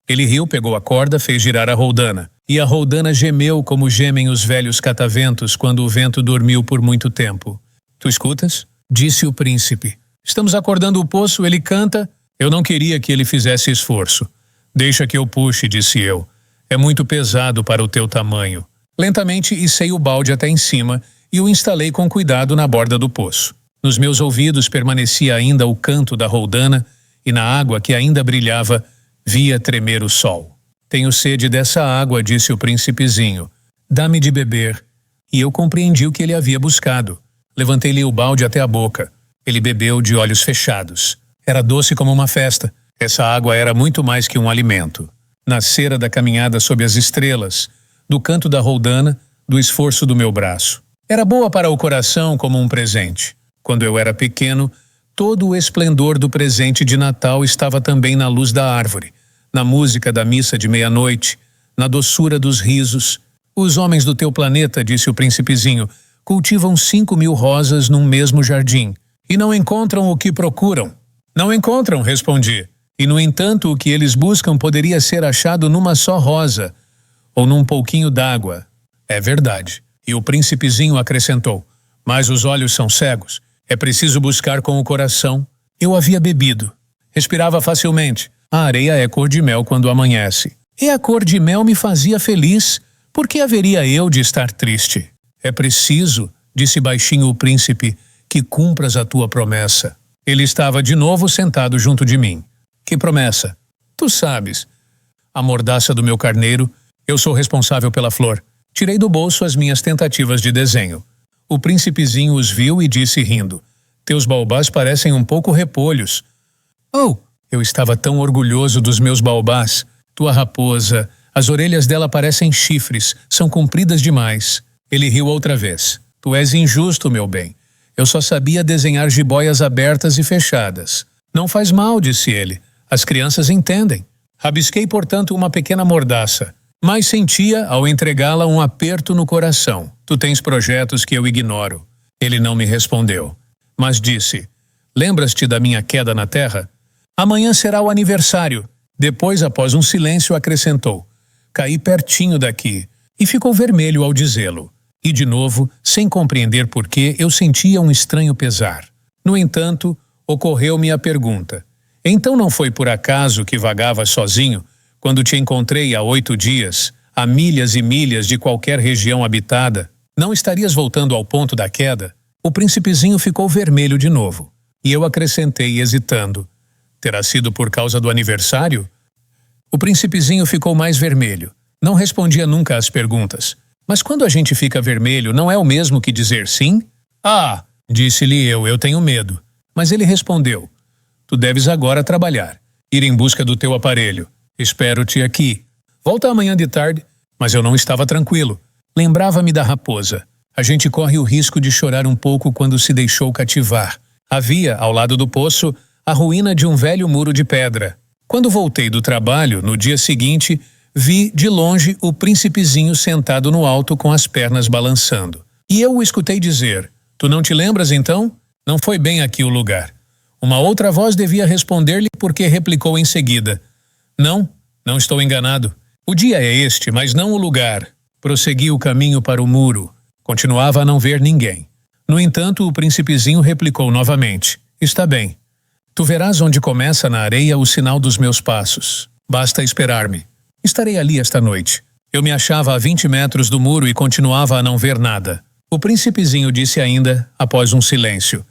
Ele riu, pegou a corda, fez girar a roldana, e a roldana gemeu como gemem os velhos cataventos quando o vento dormiu por muito tempo. Tu escutas? Disse o príncipe. Estamos acordando o poço, ele canta. Eu não queria que ele fizesse esforço. Deixa que eu puxe, disse eu. É muito pesado para o teu tamanho. Lentamente içei o balde até em cima e o instalei com cuidado na borda do poço. Nos meus ouvidos permanecia ainda o canto da roldana e na água que ainda brilhava via tremer o sol. Tenho sede dessa água, disse o príncipezinho. Dá-me de beber. E eu compreendi o que ele havia buscado. Levantei-lhe o balde até a boca. Ele bebeu de olhos fechados. Era doce como uma festa. Essa água era muito mais que um alimento. Nascera da caminhada sob as estrelas, do canto da roldana, do esforço do meu braço. Era boa para o coração como um presente. Quando eu era pequeno, todo o esplendor do presente de Natal estava também na luz da árvore, na música da missa de meia-noite, na doçura dos risos. Os homens do teu planeta, disse o príncipezinho, cultivam 5.000 rosas num mesmo jardim e não encontram o que procuram. Não encontram, respondi. E, no entanto, o que eles buscam poderia ser achado numa só rosa ou num pouquinho d'água. É verdade. E o príncipezinho acrescentou, mas os olhos são cegos. É preciso buscar com o coração. Eu havia bebido. Respirava facilmente. A areia é cor de mel quando amanhece. E a cor de mel me fazia feliz. Por que haveria eu de estar triste? É preciso, disse baixinho o príncipe, que cumpras a tua promessa. Ele estava de novo sentado junto de mim. Que promessa? Tu sabes. A mordaça do meu carneiro, eu sou responsável pela flor. Tirei do bolso as minhas tentativas de desenho. O príncipezinho os viu e disse rindo. Teus baobás parecem um pouco repolhos. Oh, eu estava tão orgulhoso dos meus baobás. Tua raposa, as orelhas dela parecem chifres, são compridas demais. Ele riu outra vez. Tu és injusto, meu bem. Eu só sabia desenhar jiboias abertas e fechadas. Não faz mal, disse ele. As crianças entendem. Rabisquei, portanto, uma pequena mordaça, mas sentia, ao entregá-la, um aperto no coração. Tu tens projetos que eu ignoro. Ele não me respondeu, mas disse, lembras-te da minha queda na terra? Amanhã será o aniversário. Depois, após um silêncio, acrescentou, caí pertinho daqui, e ficou vermelho ao dizê-lo. E, de novo, sem compreender por quê, eu sentia um estranho pesar. No entanto, ocorreu-me a pergunta, então não foi por acaso que vagavas sozinho, quando te encontrei há 8 dias, a milhas e milhas de qualquer região habitada? Não estarias voltando ao ponto da queda? O príncipezinho ficou vermelho de novo. E eu acrescentei, hesitando. Terá sido por causa do aniversário? O príncipezinho ficou mais vermelho. Não respondia nunca às perguntas. Mas quando a gente fica vermelho, não é o mesmo que dizer sim? Ah, disse-lhe eu tenho medo. Mas ele respondeu, tu deves agora trabalhar, ir em busca do teu aparelho. Espero-te aqui. Volta amanhã de tarde. Mas eu não estava tranquilo. Lembrava-me da raposa. A gente corre o risco de chorar um pouco quando se deixou cativar. Havia, ao lado do poço, a ruína de um velho muro de pedra. Quando voltei do trabalho, no dia seguinte, vi, de longe, o príncipezinho sentado no alto com as pernas balançando. E eu o escutei dizer, tu não te lembras então? Não foi bem aqui o lugar. Uma outra voz devia responder-lhe porque replicou em seguida, não estou enganado. O dia é este, mas não o lugar. Prossegui o caminho para o muro. Continuava a não ver ninguém. No entanto, o príncipezinho replicou novamente, está bem. Tu verás onde começa na areia o sinal dos meus passos. Basta esperar-me. Estarei ali esta noite. Eu me achava a 20 metros do muro e continuava a não ver nada. O príncipezinho disse ainda, após um silêncio,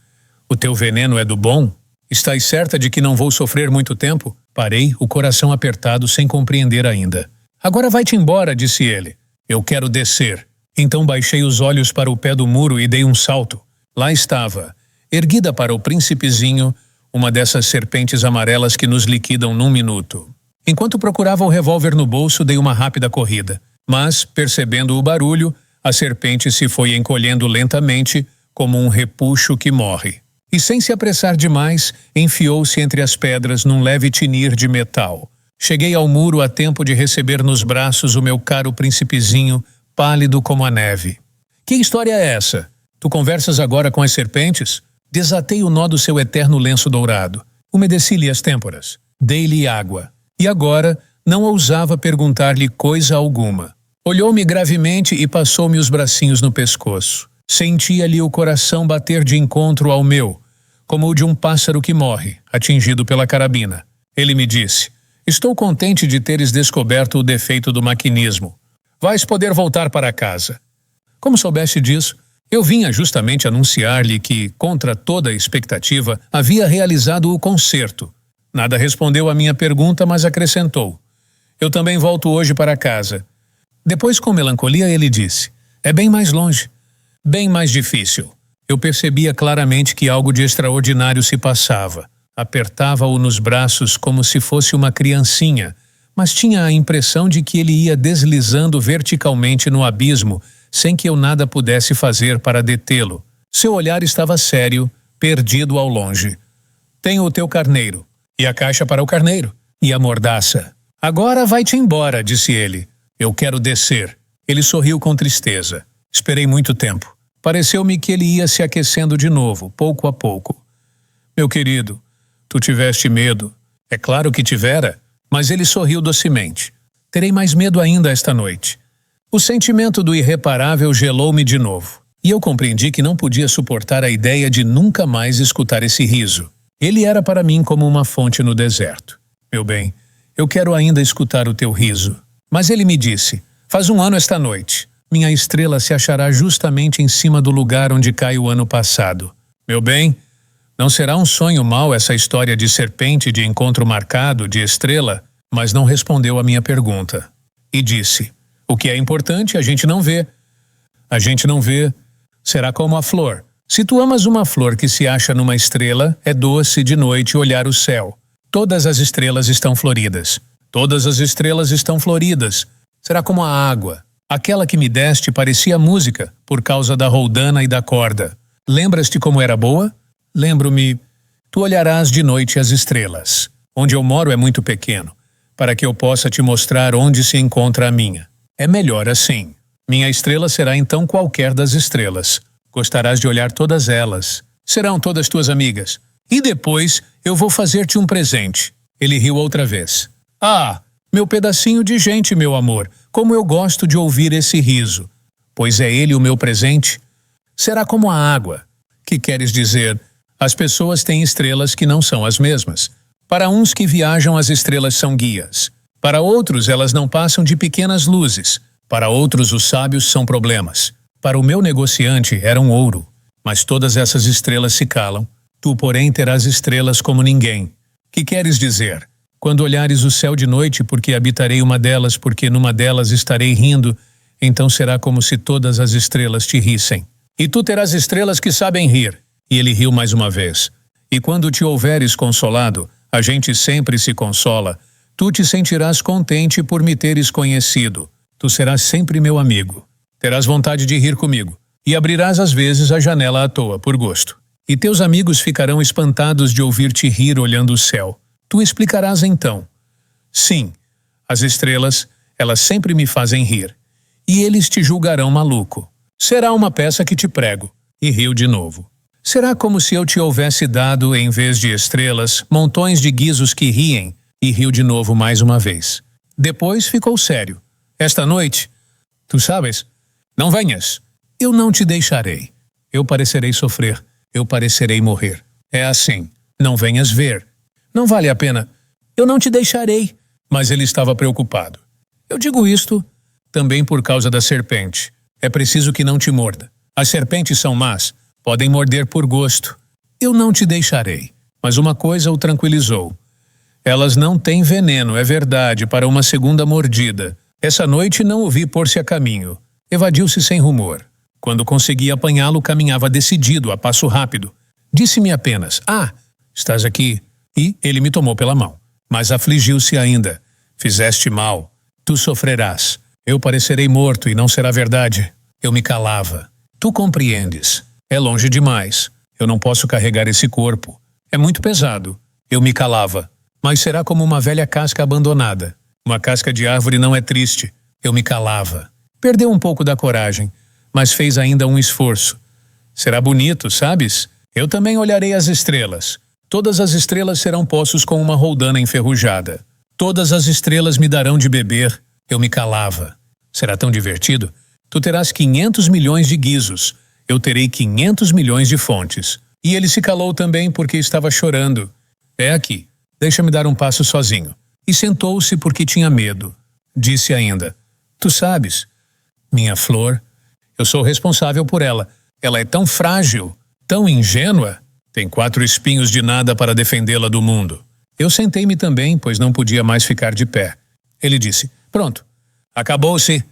o teu veneno é do bom? Estás certa de que não vou sofrer muito tempo? Parei, o coração apertado, sem compreender ainda. Agora vai-te embora, disse ele. Eu quero descer. Então baixei os olhos para o pé do muro e dei um salto. Lá estava, erguida para o príncipezinho, uma dessas serpentes amarelas que nos liquidam num minuto. Enquanto procurava o revólver no bolso, dei uma rápida corrida. Mas, percebendo o barulho, a serpente se foi encolhendo lentamente, como um repuxo que morre. E sem se apressar demais, enfiou-se entre as pedras num leve tinir de metal. Cheguei ao muro a tempo de receber nos braços o meu caro príncipezinho, pálido como a neve. Que história é essa? Tu conversas agora com as serpentes? Desatei o nó do seu eterno lenço dourado. Umedeci-lhe as têmporas. Dei-lhe água. E agora não ousava perguntar-lhe coisa alguma. Olhou-me gravemente e passou-me os bracinhos no pescoço. Sentia-lhe o coração bater de encontro ao meu, como o de um pássaro que morre, atingido pela carabina. Ele me disse, estou contente de teres descoberto o defeito do maquinismo. vais poder voltar para casa. Como soubeste disso, eu vinha justamente anunciar-lhe que, contra toda a expectativa, havia realizado o concerto. Nada respondeu à minha pergunta, mas acrescentou: eu também volto hoje para casa. Depois, com melancolia, ele disse: é bem mais longe, bem mais difícil. Eu percebia claramente que algo de extraordinário se passava. Apertava-o nos braços como se fosse uma criancinha, mas tinha a impressão de que ele ia deslizando verticalmente no abismo, sem que eu nada pudesse fazer para detê-lo. Seu olhar estava sério, perdido ao longe. Tenho o teu carneiro, e a caixa para o carneiro, e a mordaça. Agora vai-te embora, disse ele. Eu quero descer. Ele sorriu com tristeza. Esperei muito tempo. Pareceu-me que ele ia se aquecendo de novo, pouco a pouco. Meu querido, tu tiveste medo. É claro que tivera, mas ele sorriu docemente. Terei mais medo ainda esta noite. O sentimento do irreparável gelou-me de novo, e eu compreendi que não podia suportar a ideia de nunca mais escutar esse riso. Ele era para mim como uma fonte no deserto. Meu bem, eu quero ainda escutar o teu riso. Mas ele me disse: faz 1 ano esta noite. Minha estrela se achará justamente em cima do lugar onde cai o ano passado. Meu bem, não será um sonho mau essa história de serpente, de encontro marcado, de estrela? Mas não respondeu à minha pergunta. E disse: o que é importante a gente não vê. A gente não vê. Será como a flor. Se tu amas uma flor que se acha numa estrela, é doce de noite olhar o céu. Todas as estrelas estão floridas. Todas as estrelas estão floridas. Será como a água. Aquela que me deste parecia música, por causa da roldana e da corda. Lembras-te como era boa? Lembro-me. Tu olharás de noite as estrelas. Onde eu moro é muito pequeno, para que eu possa te mostrar onde se encontra a minha. É melhor assim. Minha estrela será então qualquer das estrelas. Gostarás de olhar todas elas. Serão todas tuas amigas. E depois eu vou fazer-te um presente. Ele riu outra vez. Ah, meu pedacinho de gente, meu amor, como eu gosto de ouvir esse riso. Pois é ele o meu presente. Será como a água. Que queres dizer? As pessoas têm estrelas que não são as mesmas. Para uns que viajam, as estrelas são guias. Para outros, elas não passam de pequenas luzes. Para outros, os sábios são problemas. Para o meu negociante, eram ouro. Mas todas essas estrelas se calam. Tu, porém, terás estrelas como ninguém. Que queres dizer? Quando olhares o céu de noite, porque habitarei uma delas, porque numa delas estarei rindo, então será como se todas as estrelas te rissem. E tu terás estrelas que sabem rir. E ele riu mais uma vez. E quando te houveres consolado, a gente sempre se consola, tu te sentirás contente por me teres conhecido. Tu serás sempre meu amigo. Terás vontade de rir comigo. E abrirás às vezes a janela à toa, por gosto. E teus amigos ficarão espantados de ouvir-te rir olhando o céu. Tu explicarás então: sim, as estrelas, elas sempre me fazem rir. E eles te julgarão maluco. Será uma peça que te prego. E riu de novo. Será como se eu te houvesse dado, em vez de estrelas, montões de guizos que riem. E riu de novo mais uma vez. Depois ficou sério. Esta noite, tu sabes, não venhas. Eu não te deixarei. Eu parecerei sofrer. Eu parecerei morrer. É assim. Não venhas ver. Não vale a pena. Eu não te deixarei. Mas ele estava preocupado. Eu digo isto também por causa da serpente. É preciso que não te morda. As serpentes são más. Podem morder por gosto. Eu não te deixarei. Mas uma coisa o tranquilizou. Elas não têm veneno, é verdade, para uma segunda mordida. Essa noite não o vi pôr-se a caminho. Evadiu-se sem rumor. Quando consegui apanhá-lo, caminhava decidido, a passo rápido. Disse-me apenas: ah, estás aqui. E ele me tomou pela mão. Mas afligiu-se ainda. Fizeste mal. Tu sofrerás. Eu parecerei morto e não será verdade. Eu me calava. Tu compreendes. É longe demais. Eu não posso carregar esse corpo. É muito pesado. Eu me calava. Mas será como uma velha casca abandonada. Uma casca de árvore não é triste. Eu me calava. Perdeu um pouco da coragem, mas fez ainda um esforço. Será bonito, sabes? Eu também olharei as estrelas. Todas as estrelas serão poços com uma roldana enferrujada. Todas as estrelas me darão de beber. Eu me calava. Será tão divertido? Tu terás 500 milhões de guizos. Eu terei 500 milhões de fontes. E ele se calou também porque estava chorando. É aqui. Deixa-me dar um passo sozinho. E sentou-se porque tinha medo. Disse ainda: tu sabes, Minha flor, eu sou responsável por ela. Ela é tão frágil, tão ingênua. Tem 4 espinhos de nada para defendê-la do mundo. Eu sentei-me também, pois não podia mais ficar de pé. Ele disse, pronto, acabou-se.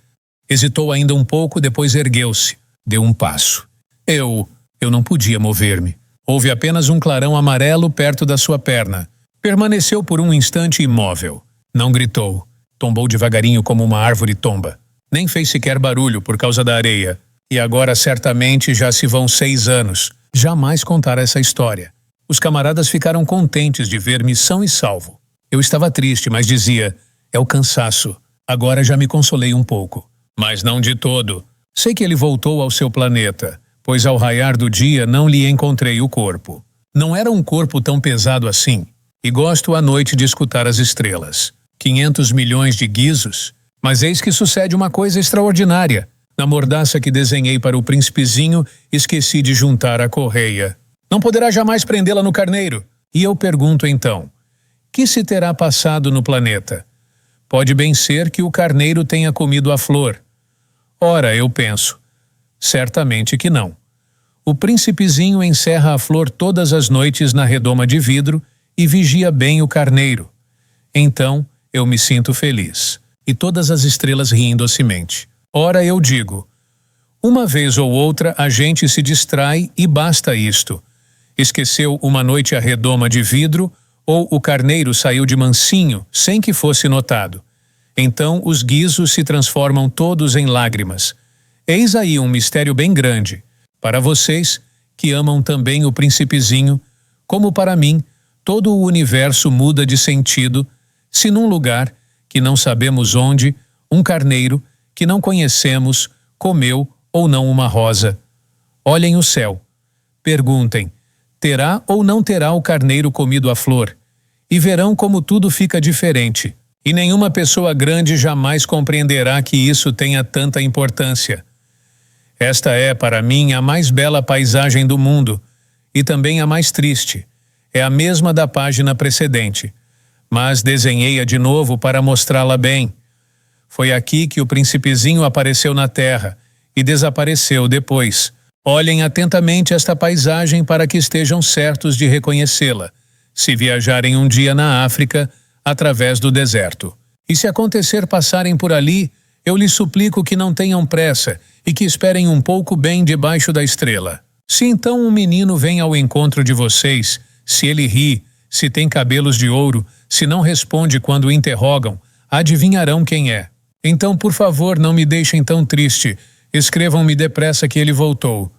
Hesitou ainda um pouco, depois ergueu-se. Deu um passo. Eu não podia mover-me. Houve apenas um clarão amarelo perto da sua perna. Permaneceu por um instante imóvel. Não gritou. Tombou devagarinho como uma árvore tomba. Nem fez sequer barulho por causa da areia. E agora certamente já se vão 6 anos. Jamais contar essa história. Os camaradas ficaram contentes de ver-me são e salvo. Eu estava triste, mas dizia, é o cansaço. Agora já me consolei um pouco. Mas não de todo. Sei que ele voltou ao seu planeta, pois ao raiar do dia não lhe encontrei o corpo. Não era um corpo tão pesado assim. E gosto à noite de escutar as estrelas. 500 milhões de guizos. Mas eis que sucede uma coisa extraordinária. Na mordaça que desenhei para o príncipezinho, esqueci de juntar a correia. Não poderá jamais prendê-la no carneiro. E eu pergunto então, que se terá passado no planeta? Pode bem ser que o carneiro tenha comido a flor. Ora, eu penso, certamente que não. O príncipezinho encerra a flor todas as noites na redoma de vidro e vigia bem o carneiro. Então, eu me sinto feliz. E todas as estrelas riem docemente. Ora, eu digo, uma vez ou outra a gente se distrai e basta isto. Esqueceu uma noite a redoma de vidro ou o carneiro saiu de mansinho sem que fosse notado. Então os guizos se transformam todos em lágrimas. Eis aí um mistério bem grande. Para vocês, que amam também o príncipezinho, como para mim, todo o universo muda de sentido, se num lugar, que não sabemos onde, um carneiro, que não conhecemos, comeu ou não uma rosa. Olhem o céu. Perguntem, terá ou não terá o carneiro comido a flor? E verão como tudo fica diferente. E nenhuma pessoa grande jamais compreenderá que isso tenha tanta importância. Esta é, para mim, a mais bela paisagem do mundo, e também a mais triste. É a mesma da página precedente, mas desenhei-a de novo para mostrá-la bem. Foi aqui que o príncipezinho apareceu na terra, e desapareceu depois. Olhem atentamente esta paisagem para que estejam certos de reconhecê-la, se viajarem um dia na África, através do deserto. E se acontecer passarem por ali, eu lhes suplico que não tenham pressa e que esperem um pouco bem debaixo da estrela. Se então um menino vem ao encontro de vocês, se ele ri, se tem cabelos de ouro, se não responde quando o interrogam, adivinharão quem é. Então, por favor, não me deixem tão triste. Escrevam-me depressa que ele voltou.